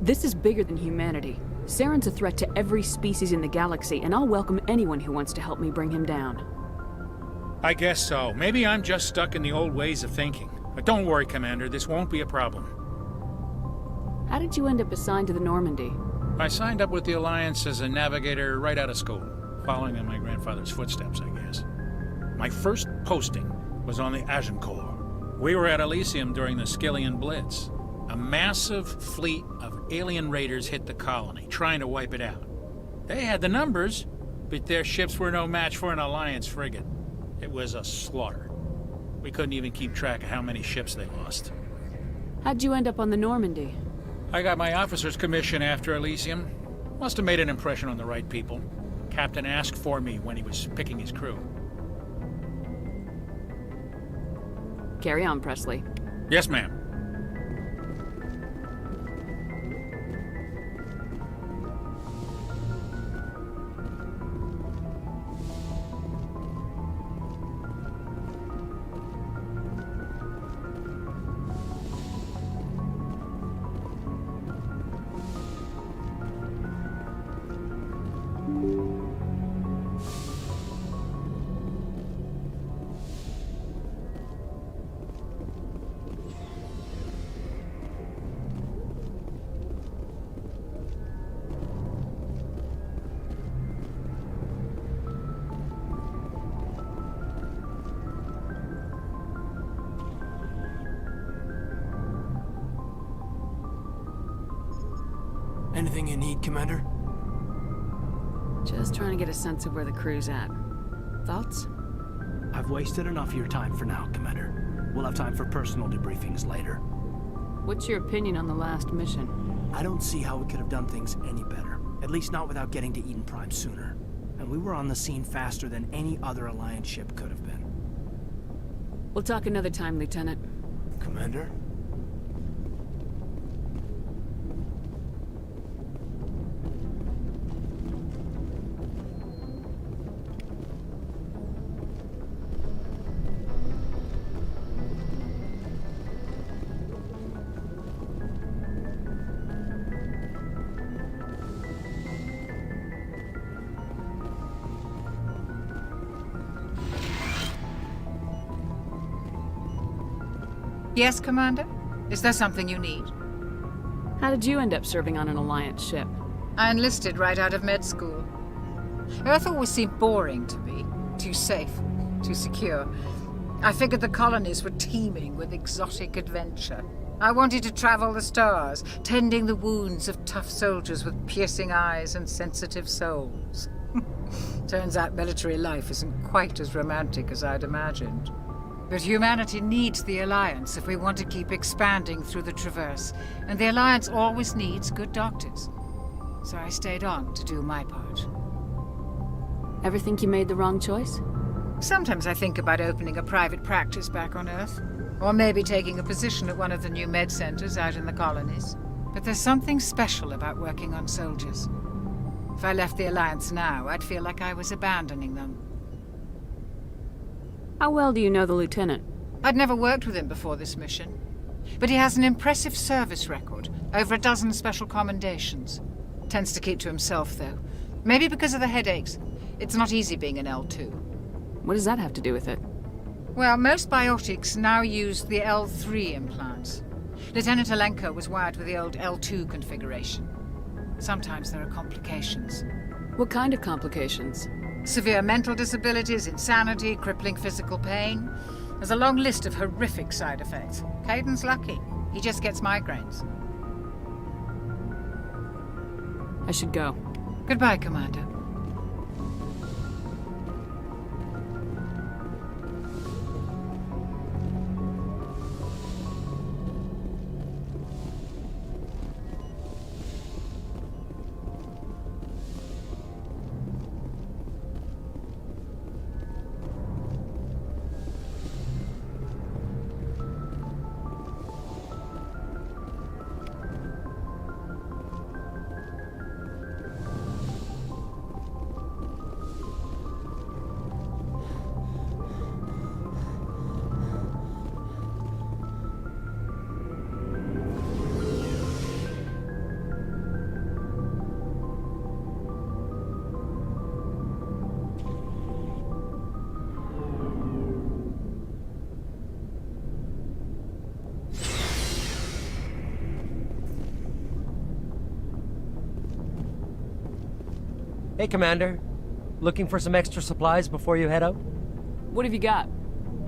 This is bigger than humanity. Saren's a threat to every species in the galaxy, and I'll welcome anyone who wants to help me bring him down. I guess so. Maybe I'm just stuck in the old ways of thinking. But don't worry, Commander, this won't be a problem. How did you end up assigned to the Normandy? I signed up with the Alliance as a navigator right out of school, following in my grandfather's footsteps, I guess. My first posting was on the Agincourt. We were at Elysium during the Skillian Blitz. A massive fleet of alien raiders hit the colony, trying to wipe it out. They had the numbers, but their ships were no match for an Alliance frigate. It was a slaughter. We couldn't even keep track of how many ships they lost. How'd you end up on the Normandy? I got my officer's commission after Elysium. Must have made an impression on the right people. Captain asked for me when he was picking his crew. Carry on, Presley. Yes, ma'am. Anything you need, Commander? Just trying to get a sense of where the crew's at. Thoughts? I've wasted enough of your time for now, Commander. We'll have time for personal debriefings later. What's your opinion on the last mission? I don't see how we could have done things any better. At least not without getting to Eden Prime sooner. And we were on the scene faster than any other Alliance ship could have been. We'll talk another time, Lieutenant. Commander? Yes, Commander? Is there something you need? How did you end up serving on an Alliance ship? I enlisted right out of med school. Earth always seemed boring to me. Too safe, too secure. I figured the colonies were teeming with exotic adventure. I wanted to travel the stars, tending the wounds of tough soldiers with piercing eyes and sensitive souls. Turns out military life isn't quite as romantic as I'd imagined. But humanity needs the Alliance if we want to keep expanding through the Traverse, and the Alliance always needs good doctors. So I stayed on to do my part. Ever think you made the wrong choice? Sometimes I think about opening a private practice back on Earth, or maybe taking a position at one of the new med centers out in the colonies. But there's something special about working on soldiers. If I left the Alliance now, I'd feel like I was abandoning them. How well do you know the Lieutenant? I'd never worked with him before this mission. But he has an impressive service record, over a dozen special commendations. Tends to keep to himself, though. Maybe because of the headaches. It's not easy being an L2. What does that have to do with it? Well, most biotics now use the L3 implants. Lieutenant Alenko was wired with the old L2 configuration. Sometimes there are complications. What kind of complications? Severe mental disabilities, insanity, crippling physical pain. There's a long list of horrific side effects. Caden's lucky. He just gets migraines. I should go. Goodbye, Commander. Hey, Commander. Looking for some extra supplies before you head out? What have you got?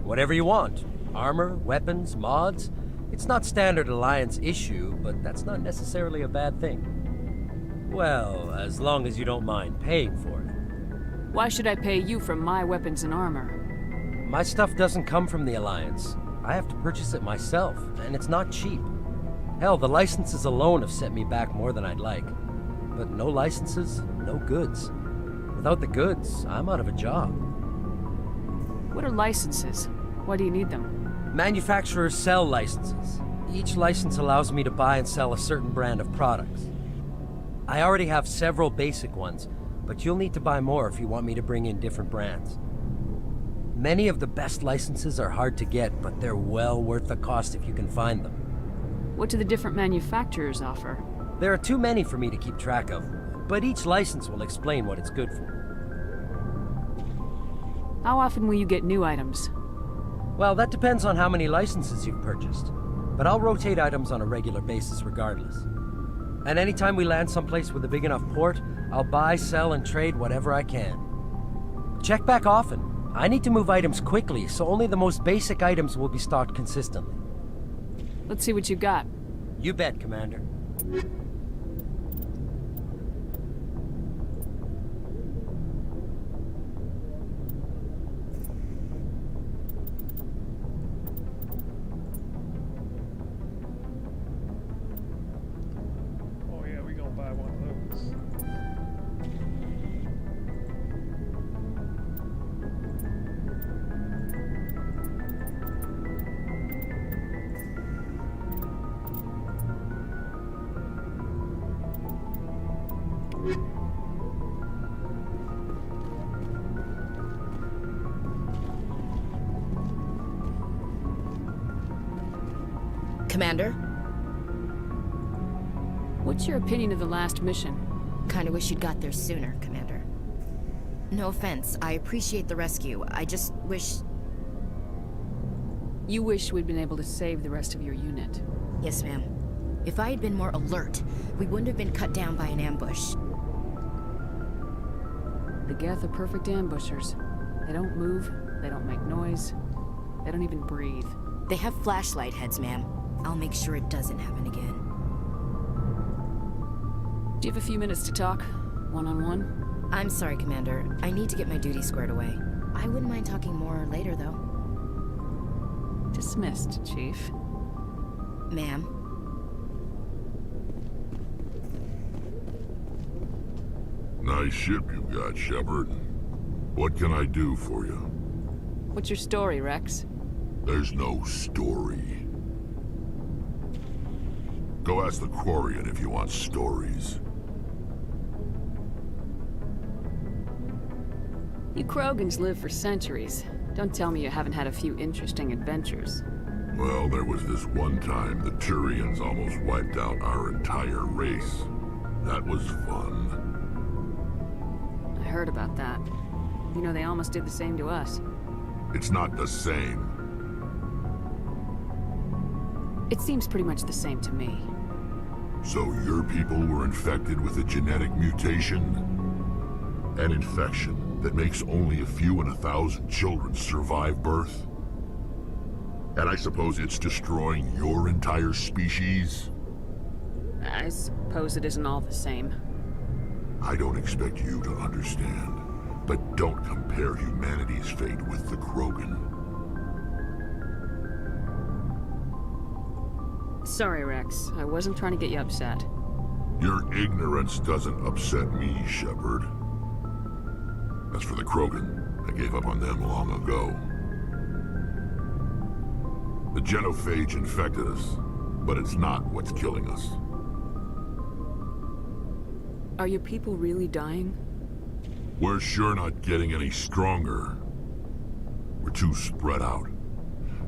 Whatever you want. Armor, weapons, mods. It's not standard Alliance issue, but that's not necessarily a bad thing. Well, as long as you don't mind paying for it. Why should I pay you for my weapons and armor? My stuff doesn't come from the Alliance. I have to purchase it myself, and it's not cheap. Hell, the licenses alone have set me back more than I'd like. But no licenses, no goods. Without the goods, I'm out of a job. What are licenses? Why do you need them? Manufacturers sell licenses. Each license allows me to buy and sell a certain brand of products. I already have several basic ones, but you'll need to buy more if you want me to bring in different brands. Many of the best licenses are hard to get, but they're well worth the cost if you can find them. What do the different manufacturers offer? There are too many for me to keep track of, but each license will explain what it's good for. How often will you get new items? Well, that depends on how many licenses you've purchased, but I'll rotate items on a regular basis regardless. And anytime we land someplace with a big enough port, I'll buy, sell, and trade whatever I can. Check back often. I need to move items quickly, so only the most basic items will be stocked consistently. Let's see what you got. You bet, Commander. Oh yeah, we gonna buy one of those. Commander? What's your opinion of the last mission? Kinda wish you'd got there sooner, Commander. No offense, I appreciate the rescue. I just wish... You wish we'd been able to save the rest of your unit. Yes, ma'am. If I had been more alert, we wouldn't have been cut down by an ambush. The Geth are perfect ambushers. They don't move, they don't make noise, they don't even breathe. They have flashlight heads, ma'am. I'll make sure it doesn't happen again. Do you have a few minutes to talk? One-on-one? I'm sorry, Commander. I need to get my duty squared away. I wouldn't mind talking more later, though. Dismissed, Chief. Ma'am? Nice ship you got, Shepard. What can I do for you? What's your story, Rex? There's no story. Go ask the Quarian if you want stories. You Krogans live for centuries. Don't tell me you haven't had a few interesting adventures. Well, there was this one time the Turians almost wiped out our entire race. That was fun. I heard about that. You know, they almost did the same to us. It's not the same. It seems pretty much the same to me. So your people were infected with a genetic mutation? An infection that makes only a few in 1,000 children survive birth? And I suppose it's destroying your entire species? I suppose it isn't all the same. I don't expect you to understand, but don't compare humanity's fate with the Krogan. Sorry, Rex. I wasn't trying to get you upset. Your ignorance doesn't upset me, Shepard. As for the Krogan, I gave up on them long ago. The genophage infected us, but it's not what's killing us. Are your people really dying? We're sure not getting any stronger. We're too spread out.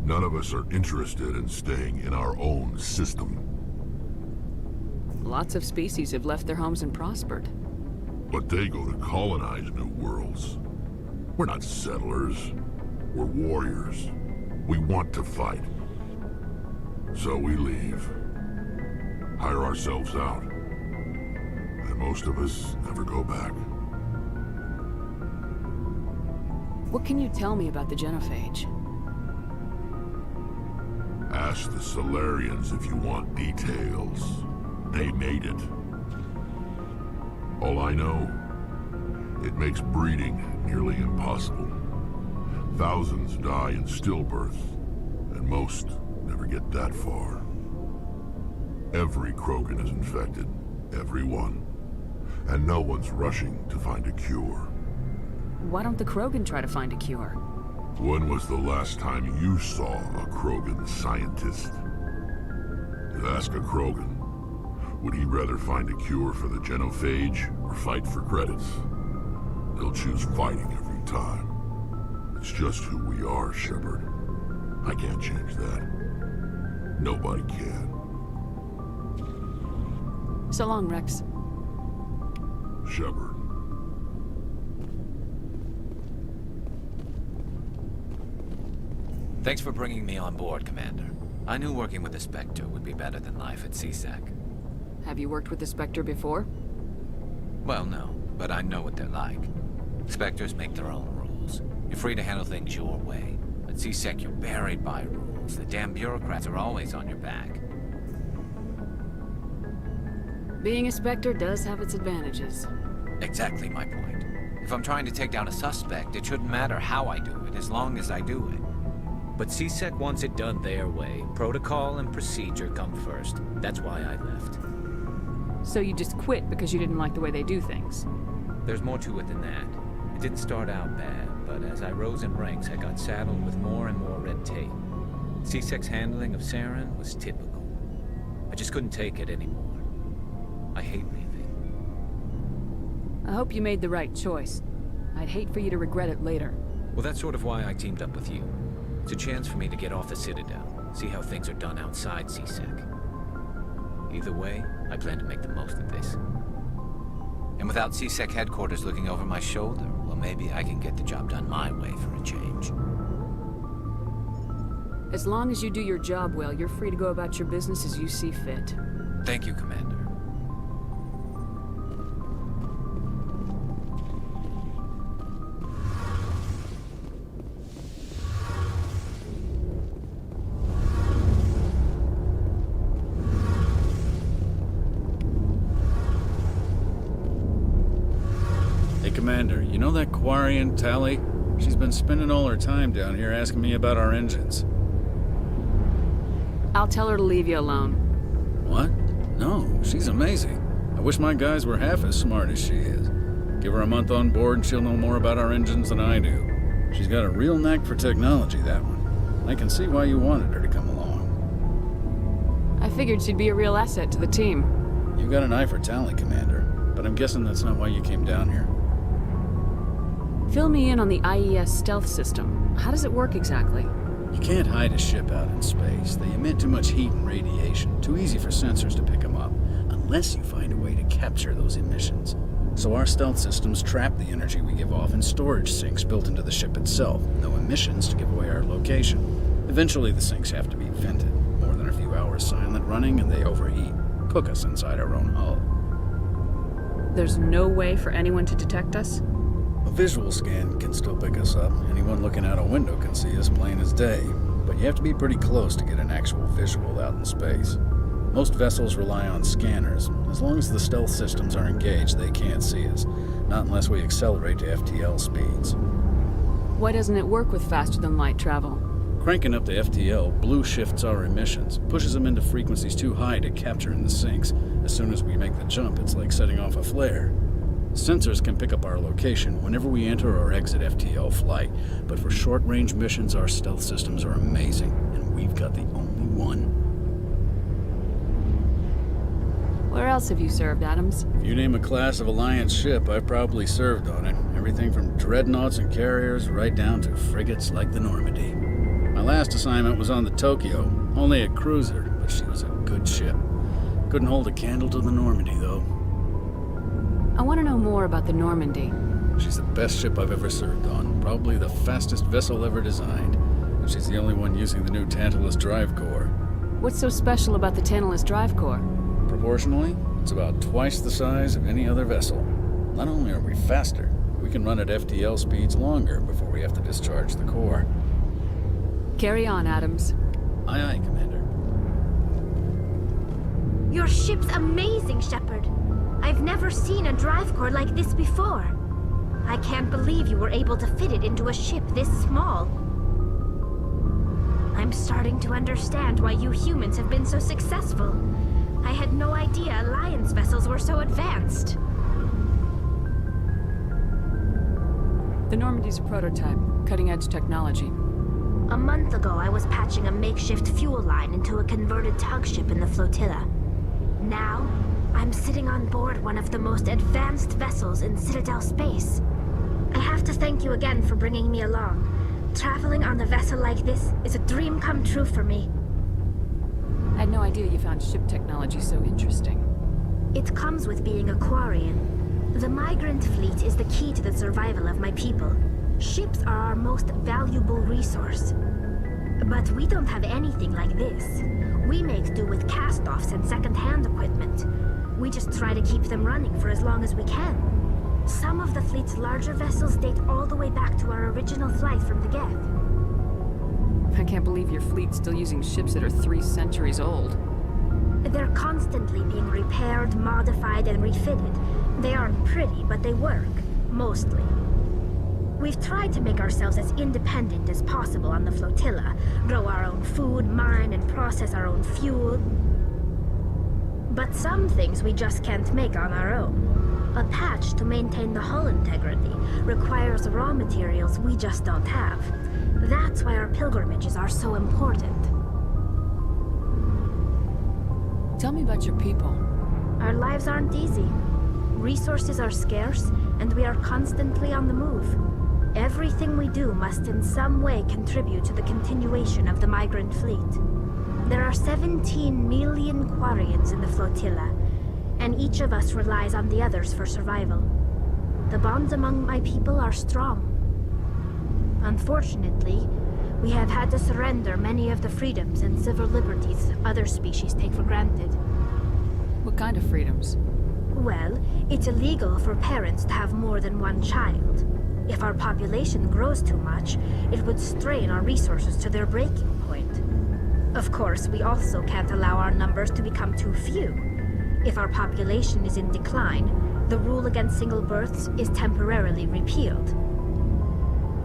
None of us are interested in staying in our own system. Lots of species have left their homes and prospered. But they go to colonize new worlds. We're not settlers. We're warriors. We want to fight. So we leave. Hire ourselves out. And most of us never go back. What can you tell me about the genophage? Ask the Solarians if you want details. They made it. All I know, it makes breeding nearly impossible. Thousands die in stillbirth, and most never get that far. Every Krogan is infected, every one. And no one's rushing to find a cure. Why don't the Krogan try to find a cure? When was the last time you saw a Krogan scientist? Ask a Krogan. Would he rather find a cure for the genophage or fight for credits? They'll choose fighting every time. It's just who we are, Shepard. I can't change that. Nobody can. So long, Rex. Shepard. Thanks for bringing me on board, Commander. I knew working with the Spectre would be better than life at CSEC. Have you worked with the Spectre before? Well, no, but I know what they're like. Spectres make their own rules. You're free to handle things your way. At CSEC, you're buried by rules. The damn bureaucrats are always on your back. Being a Spectre does have its advantages. Exactly my point. If I'm trying to take down a suspect, it shouldn't matter how I do it, as long as I do it. But CSEC wants it done their way. Protocol and procedure come first. That's why I left. So you just quit because you didn't like the way they do things? There's more to it than that. It didn't start out bad, but as I rose in ranks, I got saddled with more and more red tape. CSEC's handling of Saren was typical. I just couldn't take it anymore. I hate leaving. I hope you made the right choice. I'd hate for you to regret it later. Well, that's sort of why I teamed up with you. It's a chance for me to get off the Citadel, see how things are done outside CSEC. Either way, I plan to make the most of this. And without CSEC headquarters looking over my shoulder, well, maybe I can get the job done my way for a change. As long as you do your job well, you're free to go about your business as you see fit. Thank you, Commander. Commander, you know that Quarian, Tally? She's been spending all her time down here asking me about our engines. I'll tell her to leave you alone. What? No, she's amazing. I wish my guys were half as smart as she is. Give her a month on board and she'll know more about our engines than I do. She's got a real knack for technology, that one. I can see why you wanted her to come along. I figured she'd be a real asset to the team. You've got an eye for Tally, Commander, but I'm guessing that's not why you came down here. Fill me in on the IES stealth system. How does it work exactly? You can't hide a ship out in space. They emit too much heat and radiation. Too easy for sensors to pick them up, unless you find a way to capture those emissions. So our stealth systems trap the energy we give off in storage sinks built into the ship itself. No emissions to give away our location. Eventually the sinks have to be vented. More than a few hours silent running and they overheat. Cook us inside our own hull. There's no way for anyone to detect us? A visual scan can still pick us up. Anyone looking out a window can see us plain as day. But you have to be pretty close to get an actual visual out in space. Most vessels rely on scanners. As long as the stealth systems are engaged, they can't see us. Not unless we accelerate to FTL speeds. Why doesn't it work with faster-than-light travel? Cranking up to FTL blue shifts our emissions, pushes them into frequencies too high to capture in the sinks. As soon as we make the jump, it's like setting off a flare. Sensors can pick up our location whenever we enter or exit FTL flight, but for short-range missions, our stealth systems are amazing, and we've got the only one. Where else have you served, Adams? If you name a class of Alliance ship, I've probably served on it. Everything from dreadnoughts and carriers right down to frigates like the Normandy. My last assignment was on the Tokyo, only a cruiser, but she was a good ship. Couldn't hold a candle to the Normandy, though. I want to know more about the Normandy. She's the best ship I've ever served on, probably the fastest vessel ever designed. And she's the only one using the new Tantalus drive core. What's so special about the Tantalus drive core? Proportionally, it's about twice the size of any other vessel. Not only are we faster, we can run at FTL speeds longer before we have to discharge the core. Carry on, Adams. Aye, aye, Commander. Your ship's amazing, Shepard. I've never seen a drive core like this before. I can't believe you were able to fit it into a ship this small. I'm starting to understand why you humans have been so successful. I had no idea Alliance vessels were so advanced. The Normandy's a prototype, cutting-edge technology. A month ago, I was patching a makeshift fuel line into a converted tug ship in the flotilla. Now, I'm sitting on board one of the most advanced vessels in Citadel space. I have to thank you again for bringing me along. Traveling on a vessel like this is a dream come true for me. I had no idea you found ship technology so interesting. It comes with being a Quarian. The migrant fleet is the key to the survival of my people. Ships are our most valuable resource. But we don't have anything like this. We make do with cast-offs and second-hand equipment. We just try to keep them running for as long as we can. Some of the fleet's larger vessels date all the way back to our original flight from the Geth. I can't believe your fleet's still using ships that are 3 centuries old. They're constantly being repaired, modified, and refitted. They aren't pretty, but they work. Mostly. We've tried to make ourselves as independent as possible on the flotilla, grow our own food, mine, and process our own fuel. But some things we just can't make on our own. A patch to maintain the hull integrity requires raw materials we just don't have. That's why our pilgrimages are so important. Tell me about your people. Our lives aren't easy. Resources are scarce, and we are constantly on the move. Everything we do must in some way contribute to the continuation of the migrant fleet. There are 17 million Quarians in the flotilla, and each of us relies on the others for survival. The bonds among my people are strong. Unfortunately, we have had to surrender many of the freedoms and civil liberties other species take for granted. What kind of freedoms? Well, it's illegal for parents to have more than one child. If our population grows too much, it would strain our resources to their breaking point. Of course, we also can't allow our numbers to become too few. If our population is in decline, the rule against single births is temporarily repealed.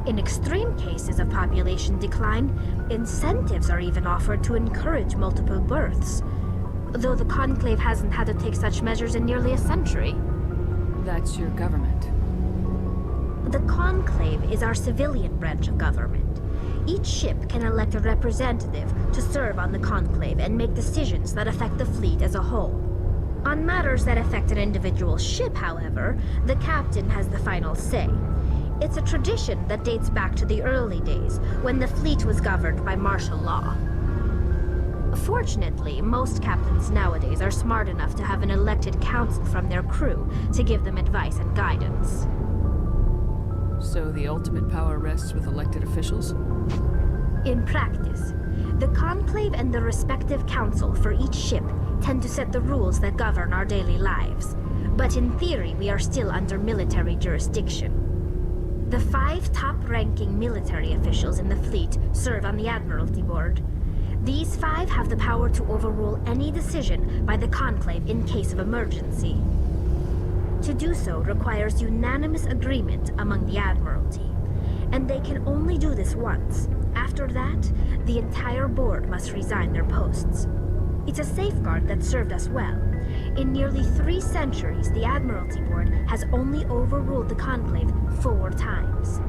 In extreme cases of population decline, incentives are even offered to encourage multiple births, though the Conclave hasn't had to take such measures in nearly a century. That's your government. The Conclave is our civilian branch of government. Each ship can elect a representative to serve on the Conclave and make decisions that affect the fleet as a whole. On matters that affect an individual ship, however, the captain has the final say. It's a tradition that dates back to the early days, when the fleet was governed by martial law. Fortunately, most captains nowadays are smart enough to have an elected council from their crew to give them advice and guidance. So the ultimate power rests with elected officials? In practice, the Conclave and the respective council for each ship tend to set the rules that govern our daily lives. But in theory, we are still under military jurisdiction. The 5 top-ranking military officials in the fleet serve on the Admiralty Board. These 5 have the power to overrule any decision by the Conclave in case of emergency. To do so requires unanimous agreement among the Admiralty, and they can only do this once. After that, the entire board must resign their posts. It's a safeguard that served us well. In nearly 3 centuries, the Admiralty Board has only overruled the Conclave 4 times.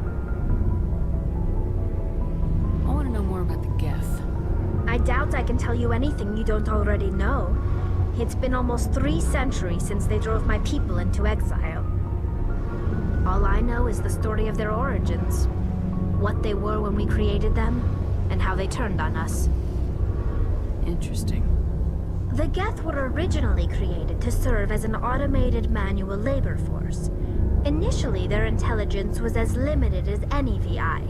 I want to know more about the Geth. I doubt I can tell you anything you don't already know. It's been almost 3 centuries since they drove my people into exile. All I know is the story of their origins, what they were when we created them, and how they turned on us. Interesting. The Geth were originally created to serve as an automated manual labor force. Initially, their intelligence was as limited as any VI.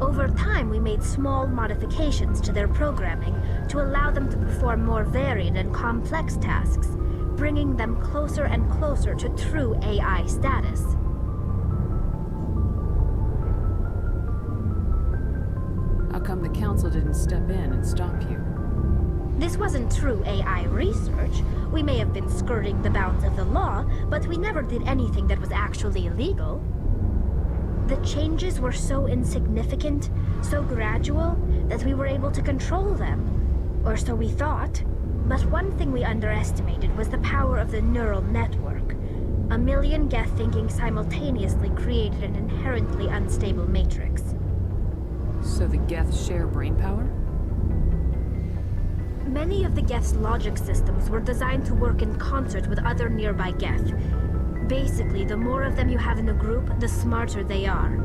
Over time, we made small modifications to their programming to allow them to perform more varied and complex tasks, bringing them closer and closer to true AI status. How come the Council didn't step in and stop you? This This wasn't true AI research. We may have been skirting the bounds of the law, but we never did anything that was actually illegal. The changes were so insignificant, so gradual, that we were able to control them. Or so we thought. But one thing we underestimated was the power of the neural network. A million Geth thinking simultaneously created an inherently unstable matrix. So the Geth share brain power? Many of the Geth's logic systems were designed to work in concert with other nearby Geth. Basically, the more of them you have in a group, the smarter they are.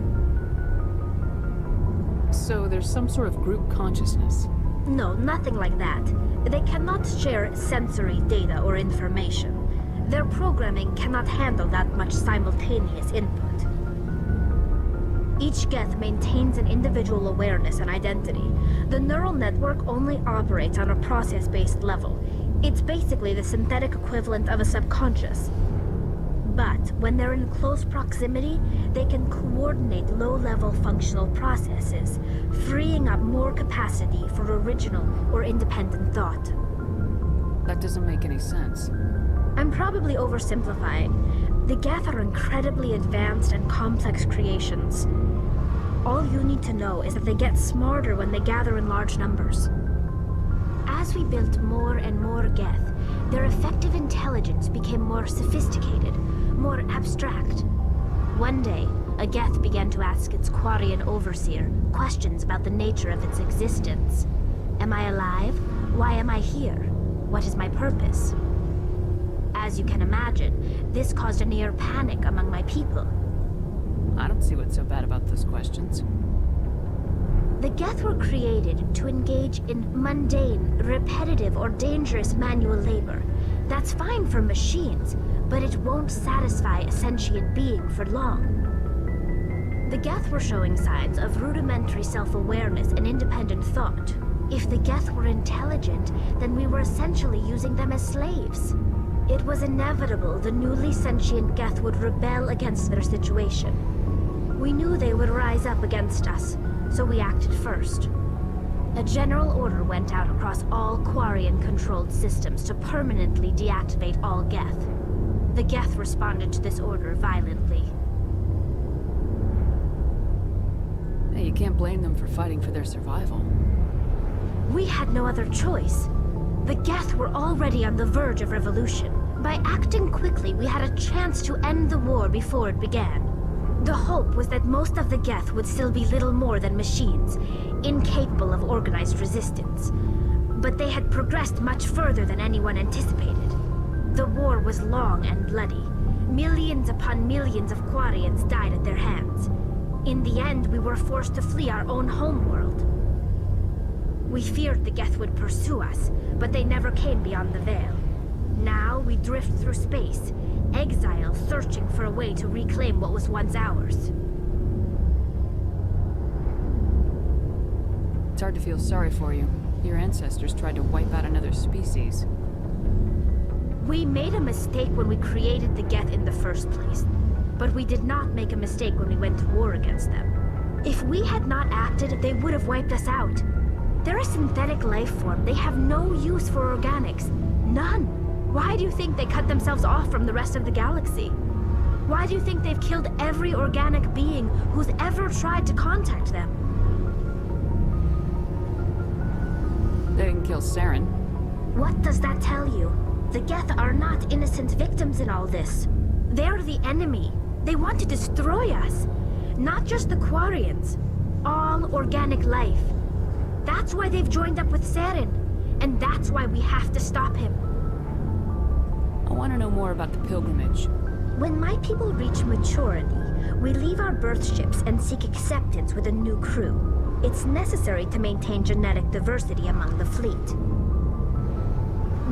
So there's some sort of group consciousness? No, nothing like that. They cannot share sensory data or information. Their programming cannot handle that much simultaneous input. Each Geth maintains an individual awareness and identity. The neural network only operates on a process-based level. It's basically the synthetic equivalent of a subconscious. But when they're in close proximity, they can coordinate low-level functional processes, freeing up more capacity for original or independent thought. That doesn't make any sense. I'm probably oversimplifying. The Geth are incredibly advanced and complex creations. All you need to know is that they get smarter when they gather in large numbers. As we built more and more Geth, their effective intelligence became more sophisticated, more abstract. One day, a Geth began to ask its Quarian overseer questions about the nature of its existence. Am I alive? Why am I here? What is my purpose? As you can imagine, this caused a near panic among my people. I don't see what's so bad about those questions. The Geth were created to engage in mundane, repetitive, or dangerous manual labor. That's fine for machines, but it won't satisfy a sentient being for long. The Geth were showing signs of rudimentary self-awareness and independent thought. If the Geth were intelligent, then we were essentially using them as slaves. It was inevitable the newly sentient Geth would rebel against their situation. We knew they would rise up against us, so we acted first. A general order went out across all Quarian-controlled systems to permanently deactivate all Geth. The Geth responded to this order violently. Hey, you can't blame them for fighting for their survival. We had no other choice. The Geth were already on the verge of revolution. By acting quickly, we had a chance to end the war before it began. The hope was that most of the Geth would still be little more than machines, incapable of organized resistance. But they had progressed much further than anyone anticipated. The war was long and bloody. Millions upon millions of Quarians died at their hands. In the end, we were forced to flee our own homeworld. We feared the Geth would pursue us, but they never came beyond the Veil. Now we drift through space, exile searching for a way to reclaim what was once ours. It's hard to feel sorry for you. Your ancestors tried to wipe out another species. We made a mistake when we created the Geth in the first place, but we did not make a mistake when we went to war against them. If we had not acted, they would have wiped us out. They're a synthetic life form. They have no use for organics. None. Why do you think they cut themselves off from the rest of the galaxy? Why do you think they've killed every organic being who's ever tried to contact them? They didn't kill Saren. What does that tell you? The Geth are not innocent victims in all this. They're the enemy. They want to destroy us. Not just the Quarians. All organic life. That's why they've joined up with Saren. And that's why we have to stop him. I want to know more about the pilgrimage. When my people reach maturity, we leave our birth ships and seek acceptance with a new crew. It's necessary to maintain genetic diversity among the fleet.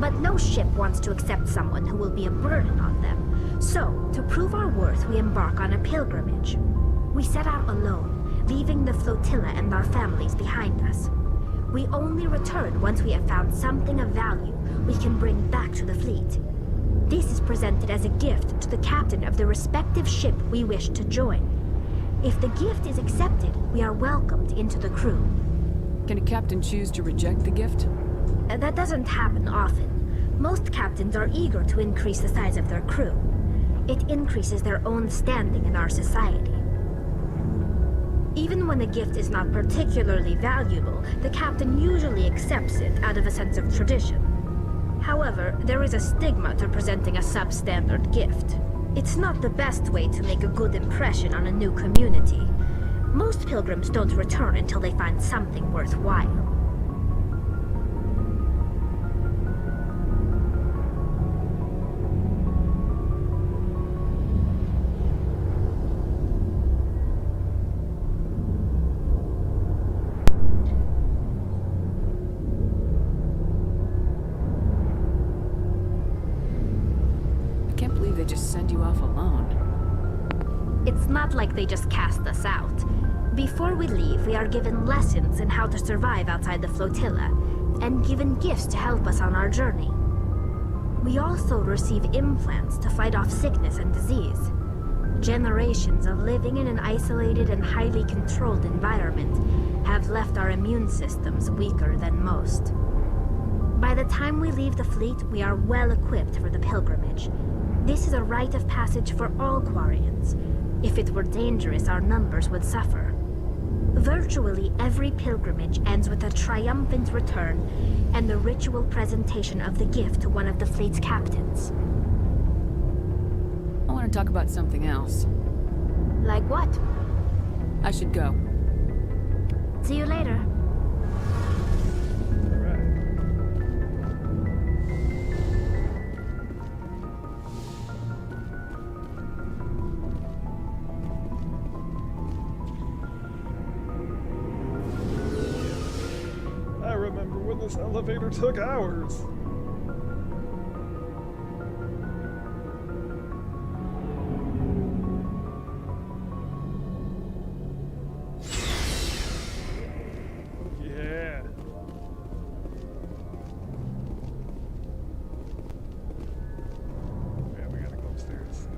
But no ship wants to accept someone who will be a burden on them. So, to prove our worth, we embark on a pilgrimage. We set out alone, leaving the flotilla and our families behind us. We only return once we have found something of value we can bring back to the fleet. This is presented as a gift to the captain of the respective ship we wish to join. If the gift is accepted, we are welcomed into the crew. Can a captain choose to reject the gift? That doesn't happen often. Most captains are eager to increase the size of their crew. It increases their own standing in our society. Even when a gift is not particularly valuable, the captain usually accepts it out of a sense of tradition. However, there is a stigma to presenting a substandard gift. It's not the best way to make a good impression on a new community. Most pilgrims don't return until they find something worthwhile. I can't believe they just send you off alone. It's not like they just cast us out. Before we leave, we are given lessons in how to survive outside the flotilla, and given gifts to help us on our journey. We also receive implants to fight off sickness and disease. Generations of living in an isolated and highly controlled environment have left our immune systems weaker than most. By the time we leave the fleet, we are well equipped for the pilgrimage. This is a rite of passage for all Quarians. If it were dangerous, our numbers would suffer. Virtually every pilgrimage ends with a triumphant return and the ritual presentation of the gift to one of the fleet's captains. I want to talk about something else. Like what? I should go. See you later. I remember when this elevator took hours. Yeah. Yeah, we gotta go upstairs.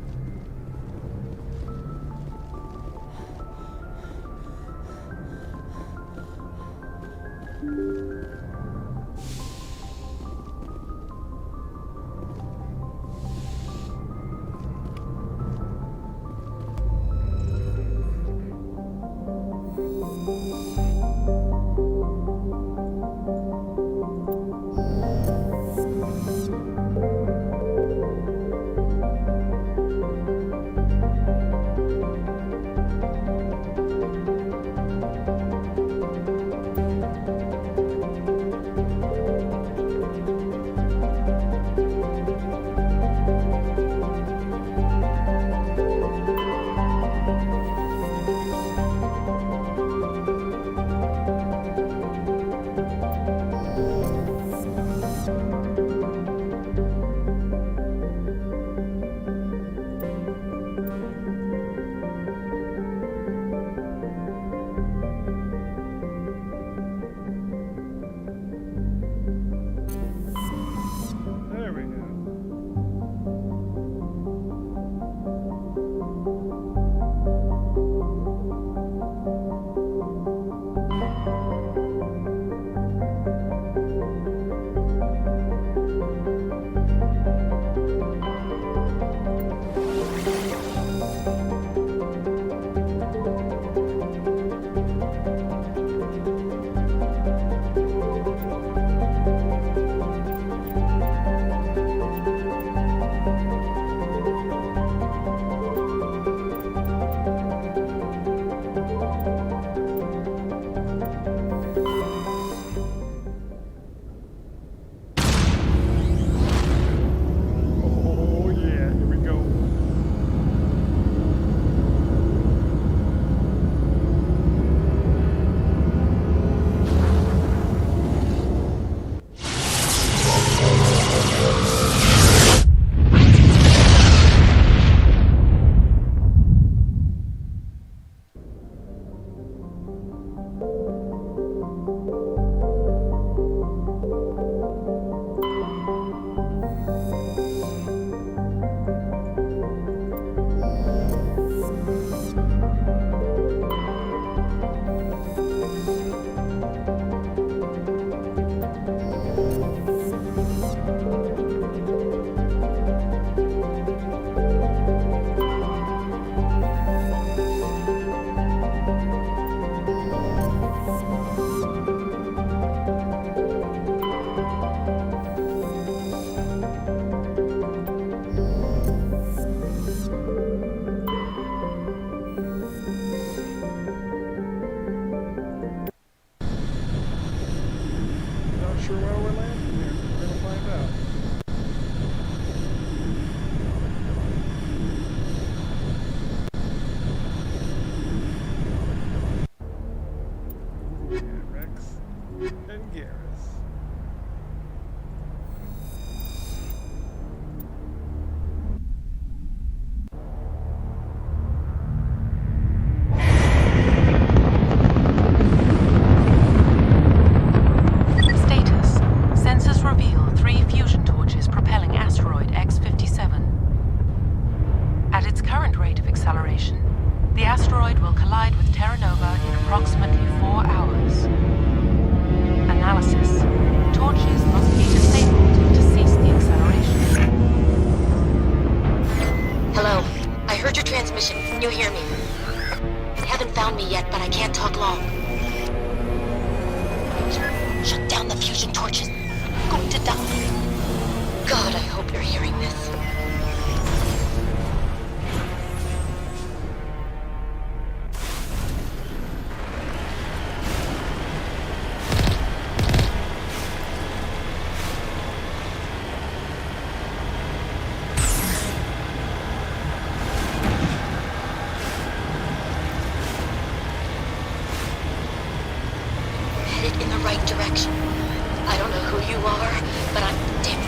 who you are, but I'm damn.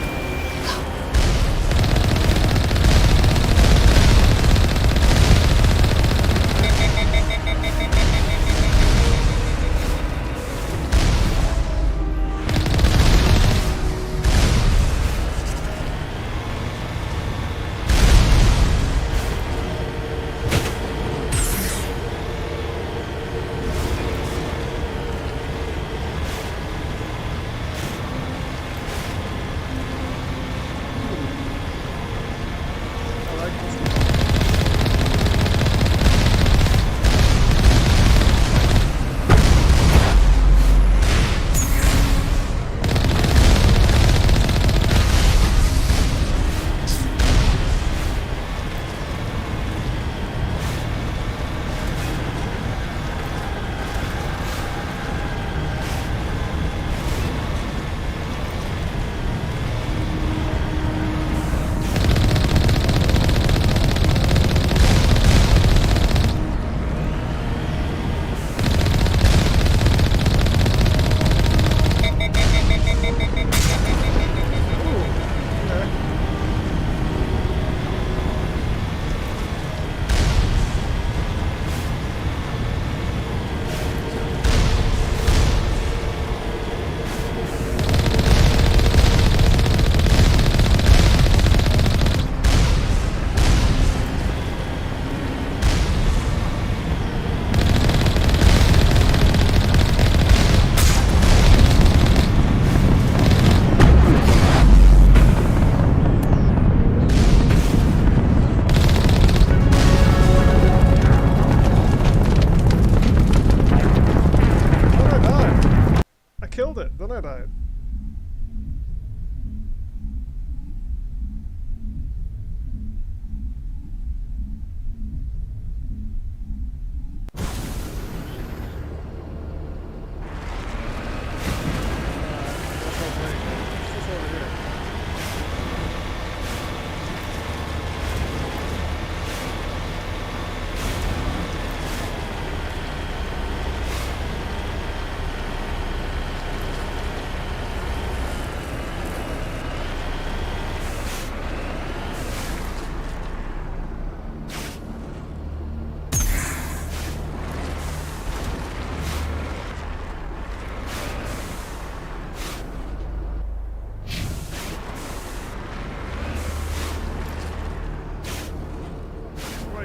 Killed it, then I died.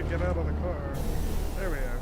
Get out of the car. There we are.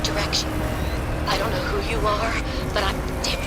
Direction. I don't know who you are, but I'm damn.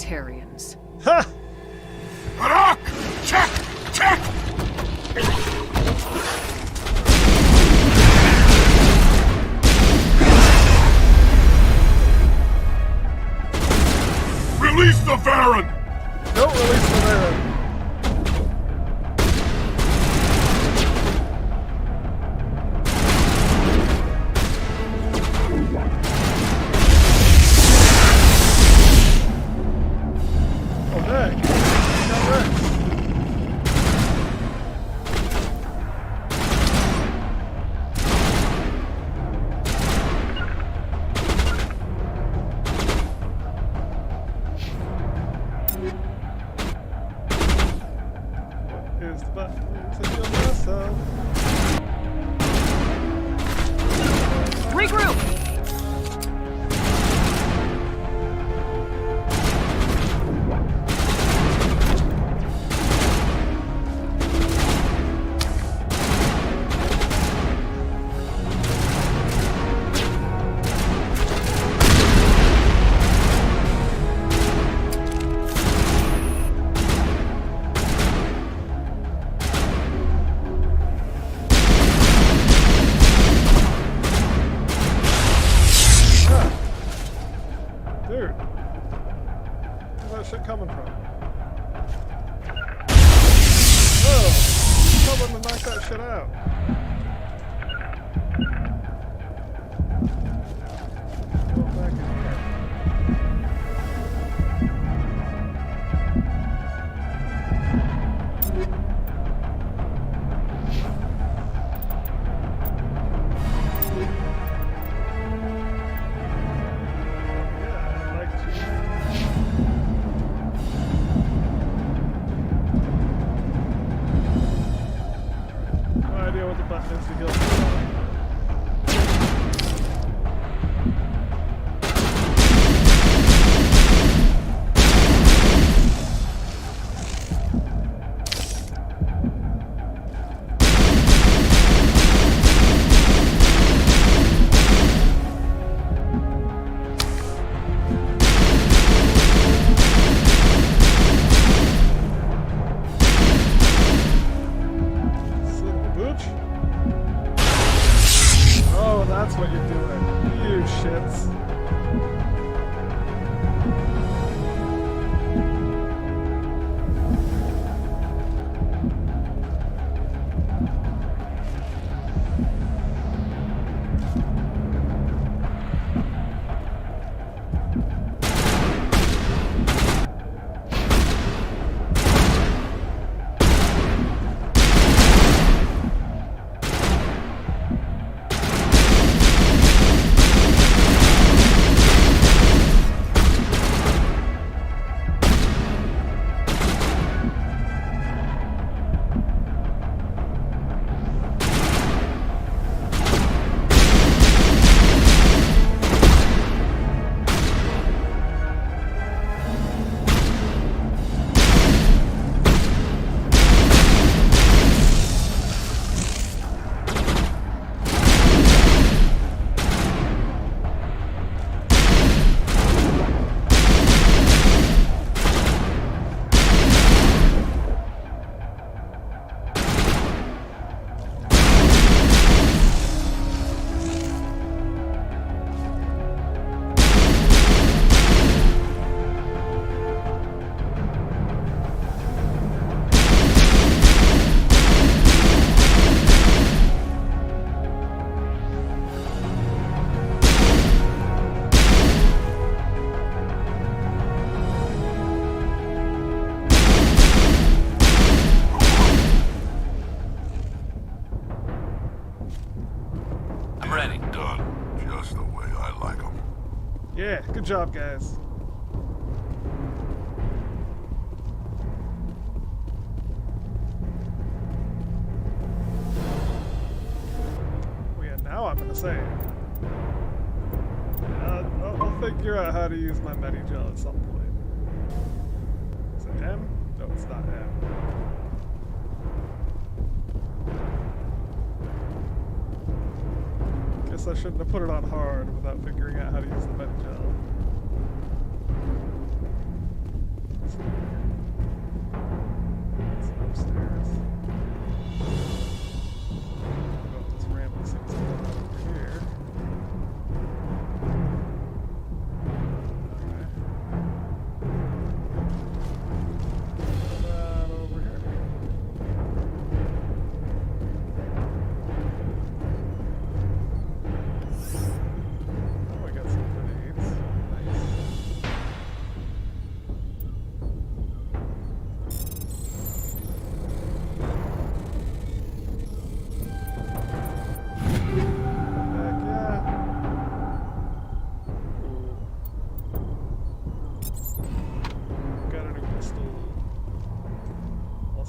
Proletarians. Ha! Harak! Check! Check! Release the Baron! Don't release the Baron. Oh heck. Got Rex. Here's the button to heal myself. Regroup! Dude, where's that shit coming from? Whoa! Someone to knock that shit out. Go back in here. No idea what the button is to heal myself. Son of a bitch. Oh, that's what you're doing. You shits. I'm ready. Done just the way I like them. Yeah, good job, guys. Oh yeah, now I'm gonna say. I'll figure out how to use my Medigel at some point. Is it M? No, it's not M. Guess I shouldn't have put it on hard without figuring out how to use the Medigel.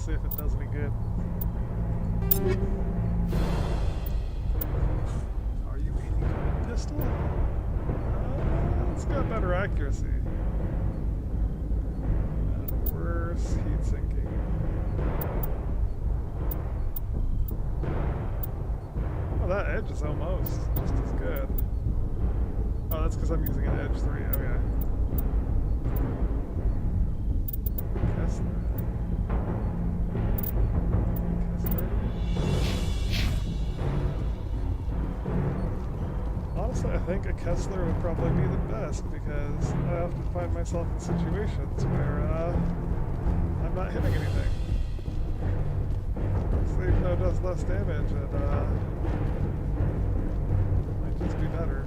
see if it does any good. Are you aiming a pistol? It's got better accuracy. And worse heat sinking. Oh, that edge is almost just as good. Oh, that's because I'm using an edge 3, okay. Honestly, I think a Kessler would probably be the best because I often find myself in situations where I'm not hitting anything. So even though it does less damage, it might just be better.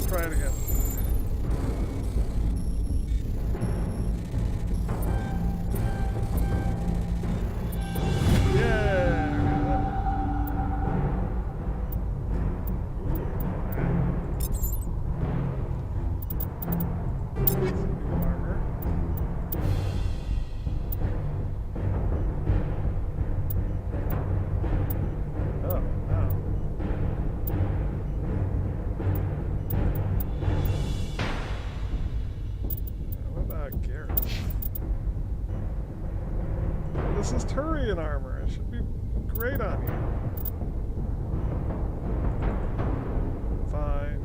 Try it again. This is Turian armor. It should be great on you. Fine.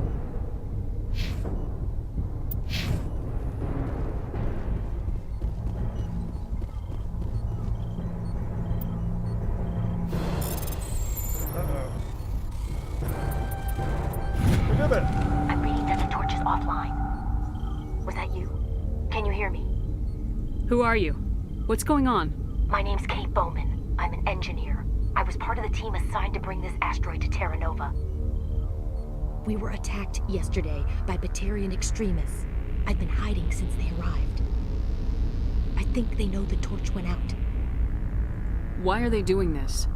Uh-oh. We did it! I'm reading that the torch is offline. Was that you? Can you hear me? Who are you? What's going on? My name's Kate Bowman. I'm an engineer. I was part of the team assigned to bring this asteroid to Terra Nova. We were attacked yesterday by Batarian extremists. I've been hiding since they arrived. I think they know the torch went out. Why are they doing this?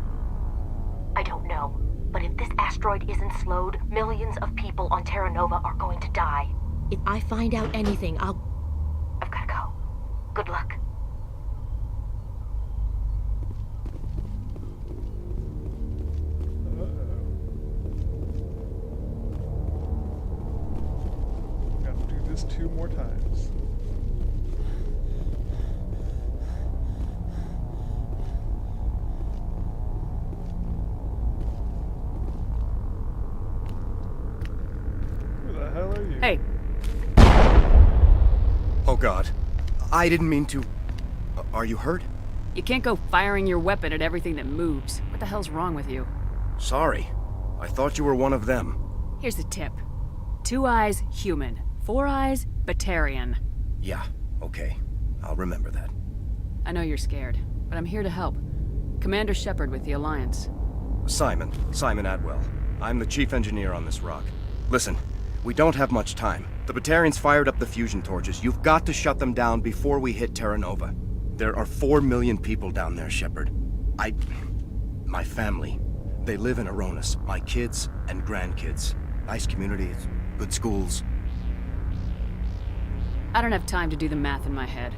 I don't know, but if this asteroid isn't slowed, millions of people on Terra Nova are going to die. If I find out anything, I've gotta go. Good luck. This 2 more times. Who the hell are you? Hey. Oh God. I didn't mean to. Are you hurt? You can't go firing your weapon at everything that moves. What the hell's wrong with you? Sorry. I thought you were one of them. Here's the tip. 2 eyes, human. 4 eyes, Batarian. Yeah, okay. I'll remember that. I know you're scared, but I'm here to help. Commander Shepard with the Alliance. Simon Atwell. I'm the chief engineer on this rock. Listen, we don't have much time. The Batarians fired up the fusion torches. You've got to shut them down before we hit Terra Nova. There are 4 million people down there, Shepard. My family, they live in Aronis. My kids and grandkids. Nice communities, good schools. I don't have time to do the math in my head.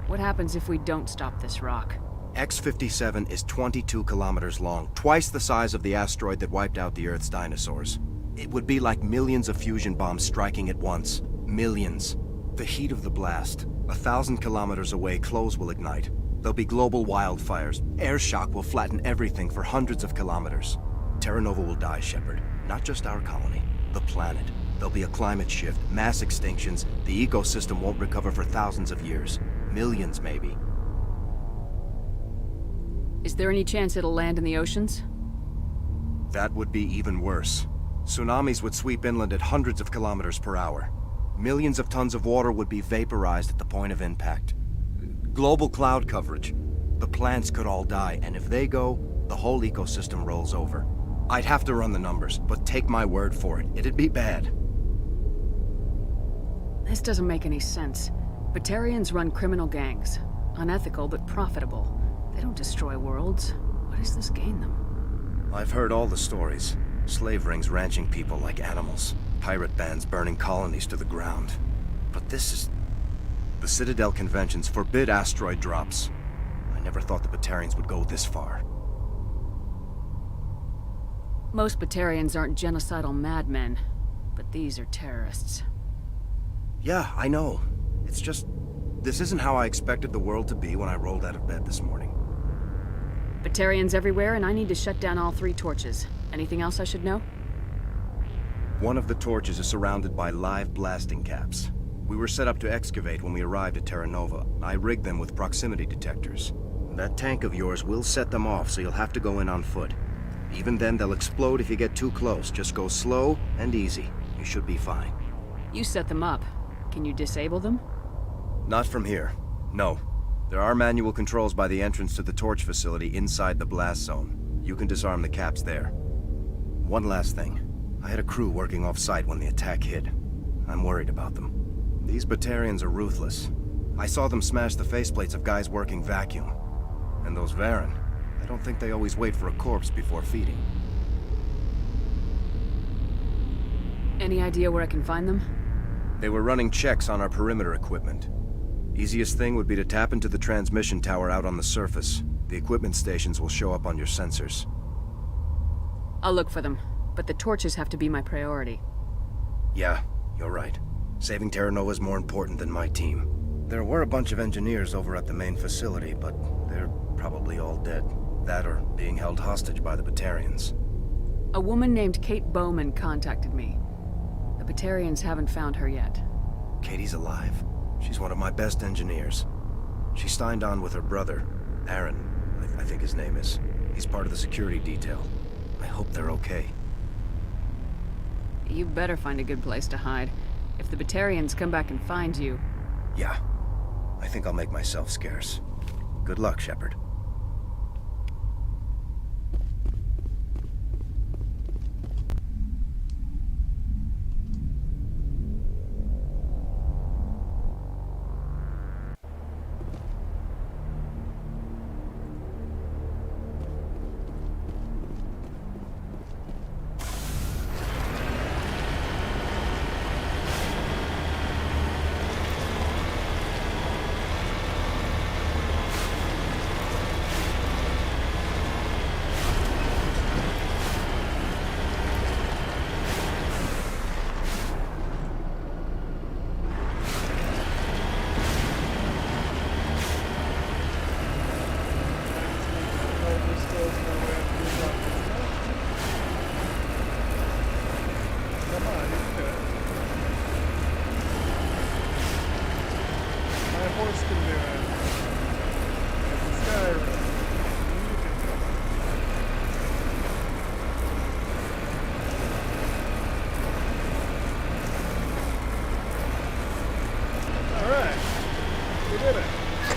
What happens if we don't stop this rock? X-57 is 22 kilometers long, twice the size of the asteroid that wiped out the Earth's dinosaurs. It would be like millions of fusion bombs striking at once. Millions. The heat of the blast. 1,000 kilometers away, clothes will ignite. There'll be global wildfires. Air shock will flatten everything for hundreds of kilometers. Terra Nova will die, Shepard. Not just our colony, the planet. There'll be a climate shift, mass extinctions. The ecosystem won't recover for thousands of years. Millions, maybe. Is there any chance it'll land in the oceans? That would be even worse. Tsunamis would sweep inland at hundreds of kilometers per hour. Millions of tons of water would be vaporized at the point of impact. Global cloud coverage. The plants could all die, and if they go, the whole ecosystem rolls over. I'd have to run the numbers, but take my word for it, it'd be bad. This doesn't make any sense. Batarians run criminal gangs. Unethical, but profitable. They don't destroy worlds. What does this gain them? I've heard all the stories. Slave rings ranching people like animals. Pirate bands burning colonies to the ground. But this is... The Citadel conventions forbid asteroid drops. I never thought the Batarians would go this far. Most Batarians aren't genocidal madmen, but these are terrorists. Yeah, I know. It's just... This isn't how I expected the world to be when I rolled out of bed this morning. Batarians everywhere, and I need to shut down all 3 torches. Anything else I should know? One of the torches is surrounded by live blasting caps. We were set up to excavate when we arrived at Terra Nova. I rigged them with proximity detectors. That tank of yours will set them off, so you'll have to go in on foot. Even then, they'll explode if you get too close. Just go slow and easy. You should be fine. You set them up. Can you disable them? Not from here. No. There are manual controls by the entrance to the torch facility inside the blast zone. You can disarm the caps there. One last thing. I had a crew working off-site when the attack hit. I'm worried about them. These Batarians are ruthless. I saw them smash the faceplates of guys working vacuum. And those Varen, I don't think they always wait for a corpse before feeding. Any idea where I can find them? They were running checks on our perimeter equipment. Easiest thing would be to tap into the transmission tower out on the surface. The equipment stations will show up on your sensors. I'll look for them, but the torches have to be my priority. Yeah, you're right. Saving Terra Nova is more important than my team. There were a bunch of engineers over at the main facility, but they're probably all dead. That or being held hostage by the Batarians. A woman named Kate Bowman contacted me. The Batarians haven't found her yet. Katie's alive. She's one of my best engineers. She signed on with her brother, Aaron, I think his name is. He's part of the security detail. I hope they're okay. You better find a good place to hide. If the Batarians come back and find you... Yeah. I think I'll make myself scarce. Good luck, Shepard.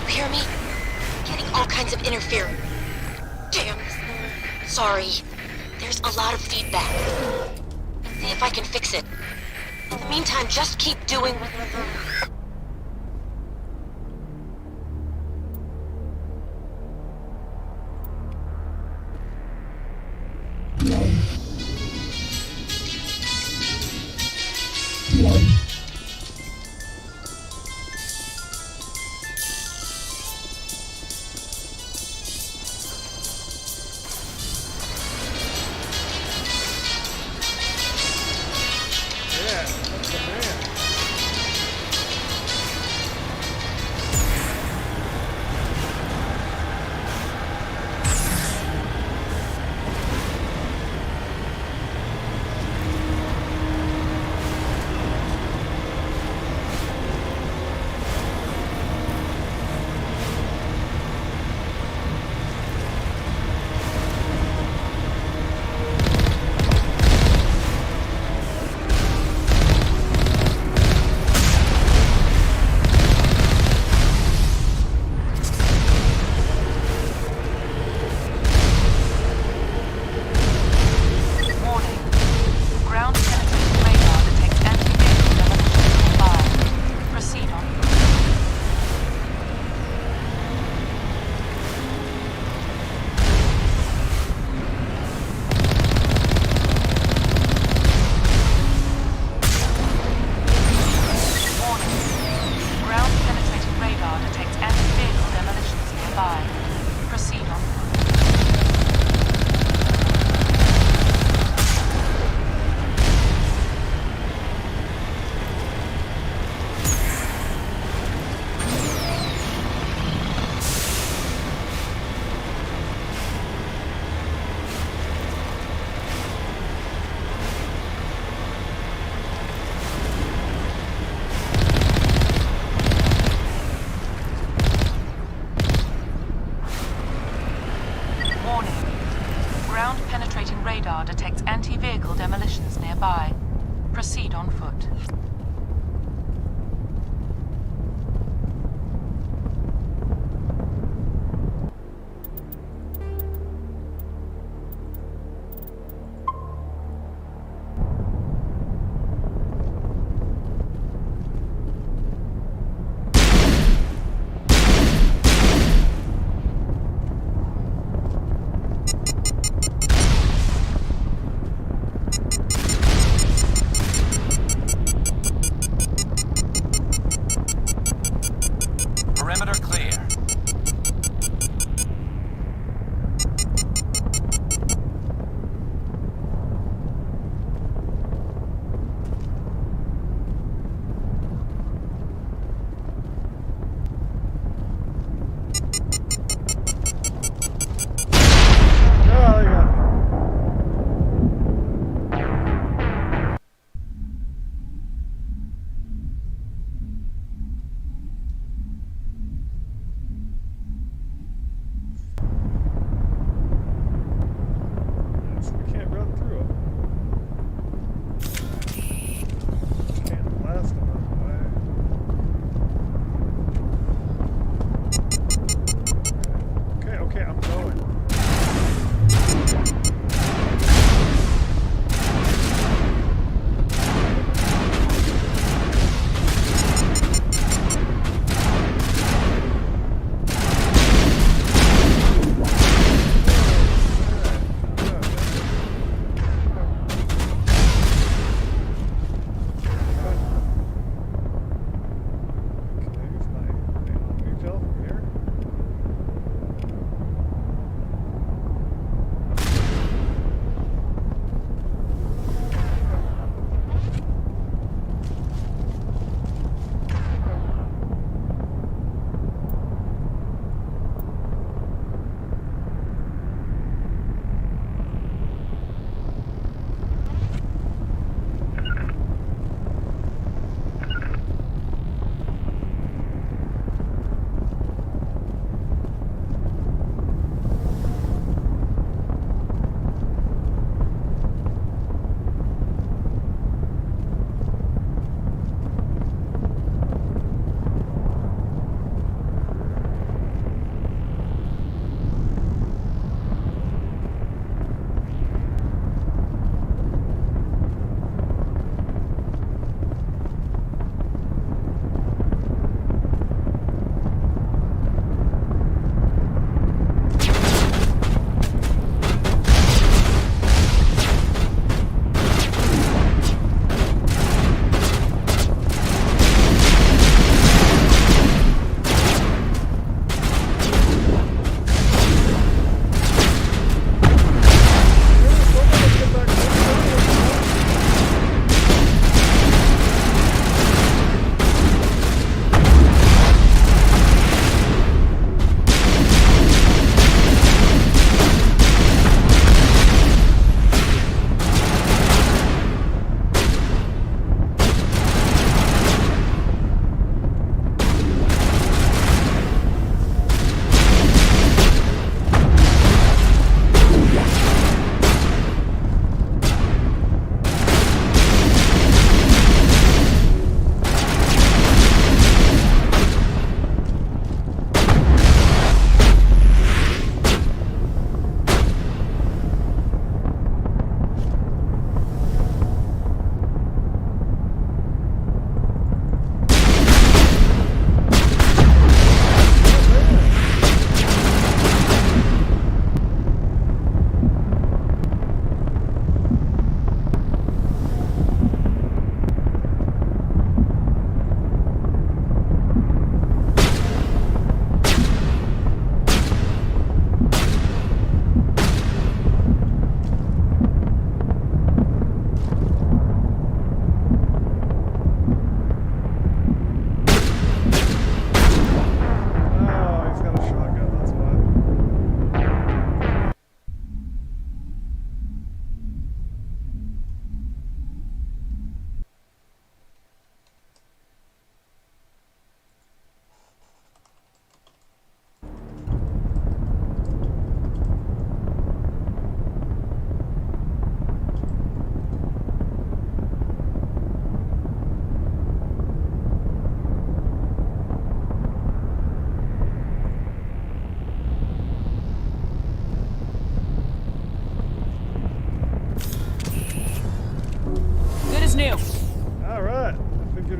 Hear me? Getting all kinds of interference. Damn. Sorry. There's a lot of feedback. See if I can fix it. In the meantime, just keep doing what you're doing.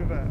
do that.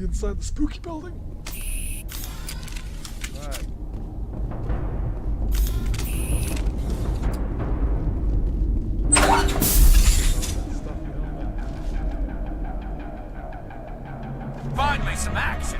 Inside the spooky building. Right. Finally, some action.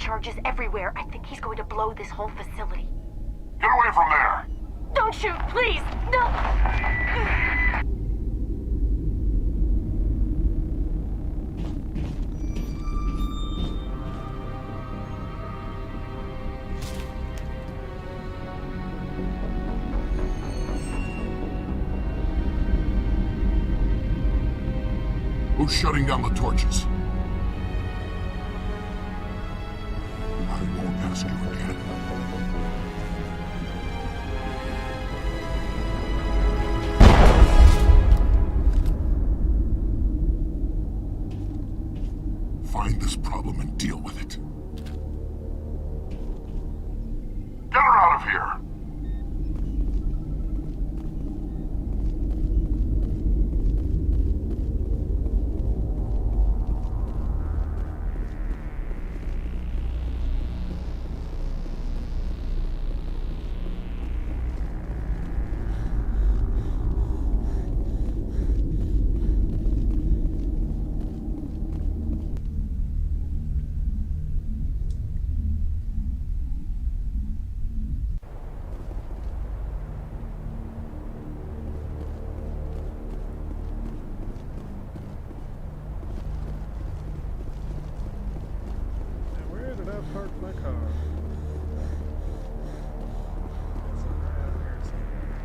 charges everywhere. I think he's going to blow this whole facility. Get away from there! Don't shoot, please! No! Who's shutting down the torches? I won't ask you again. Find this problem and deal with it. Get her out of here! Park my car. It's around here somewhere.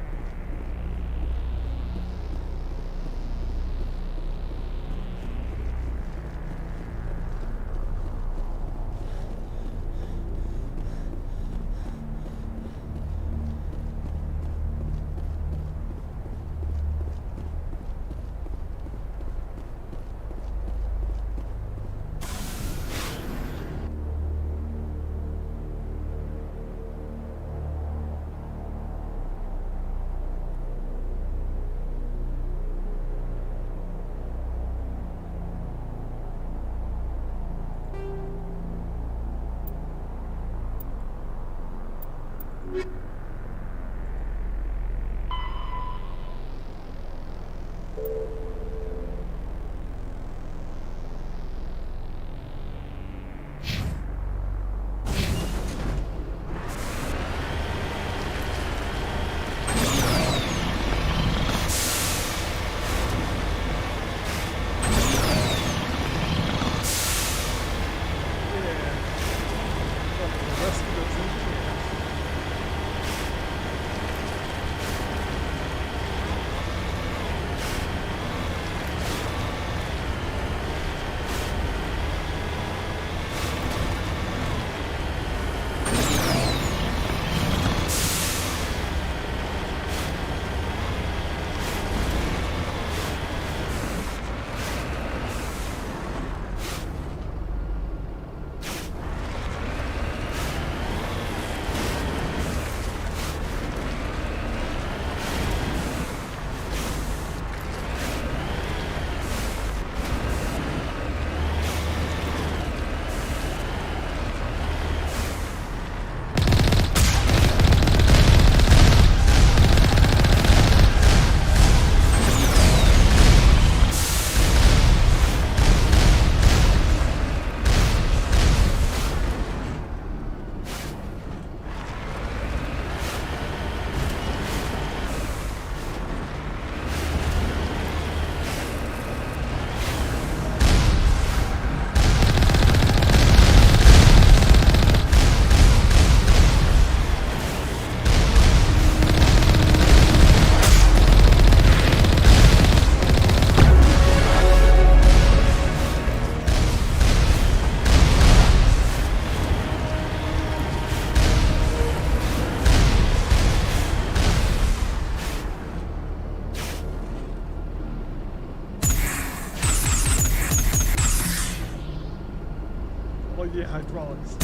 Yeah, hydraulics.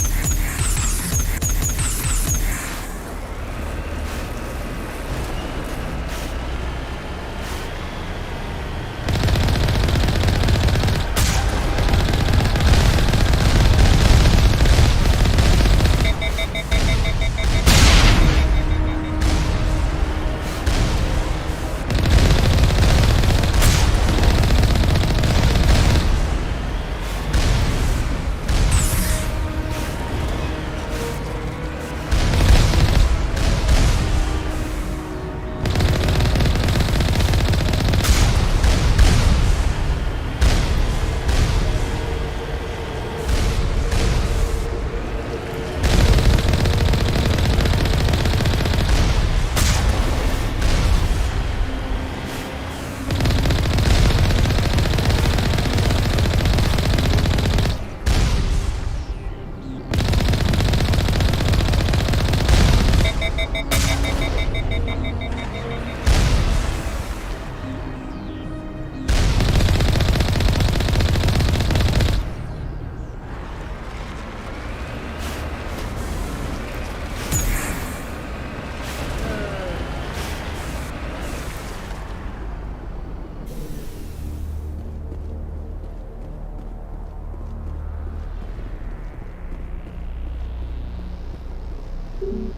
Alright,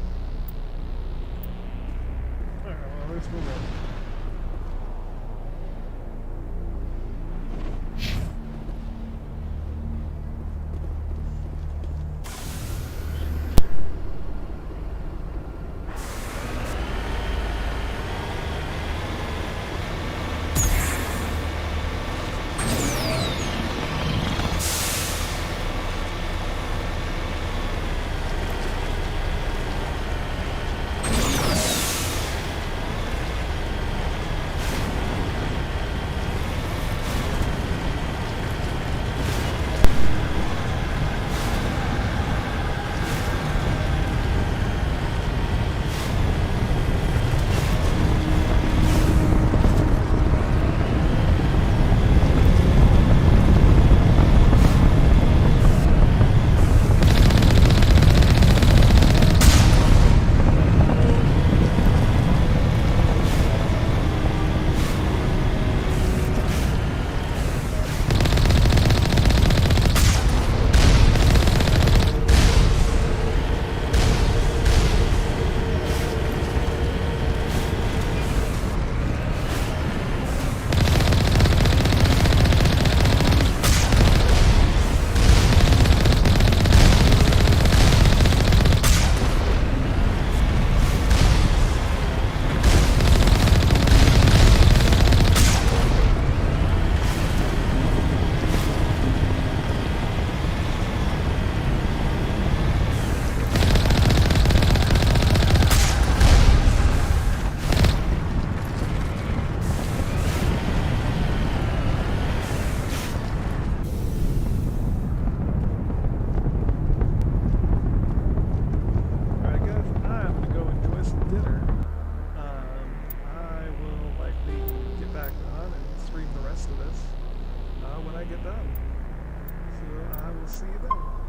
well, let's move on. When I get done. So I will see you then.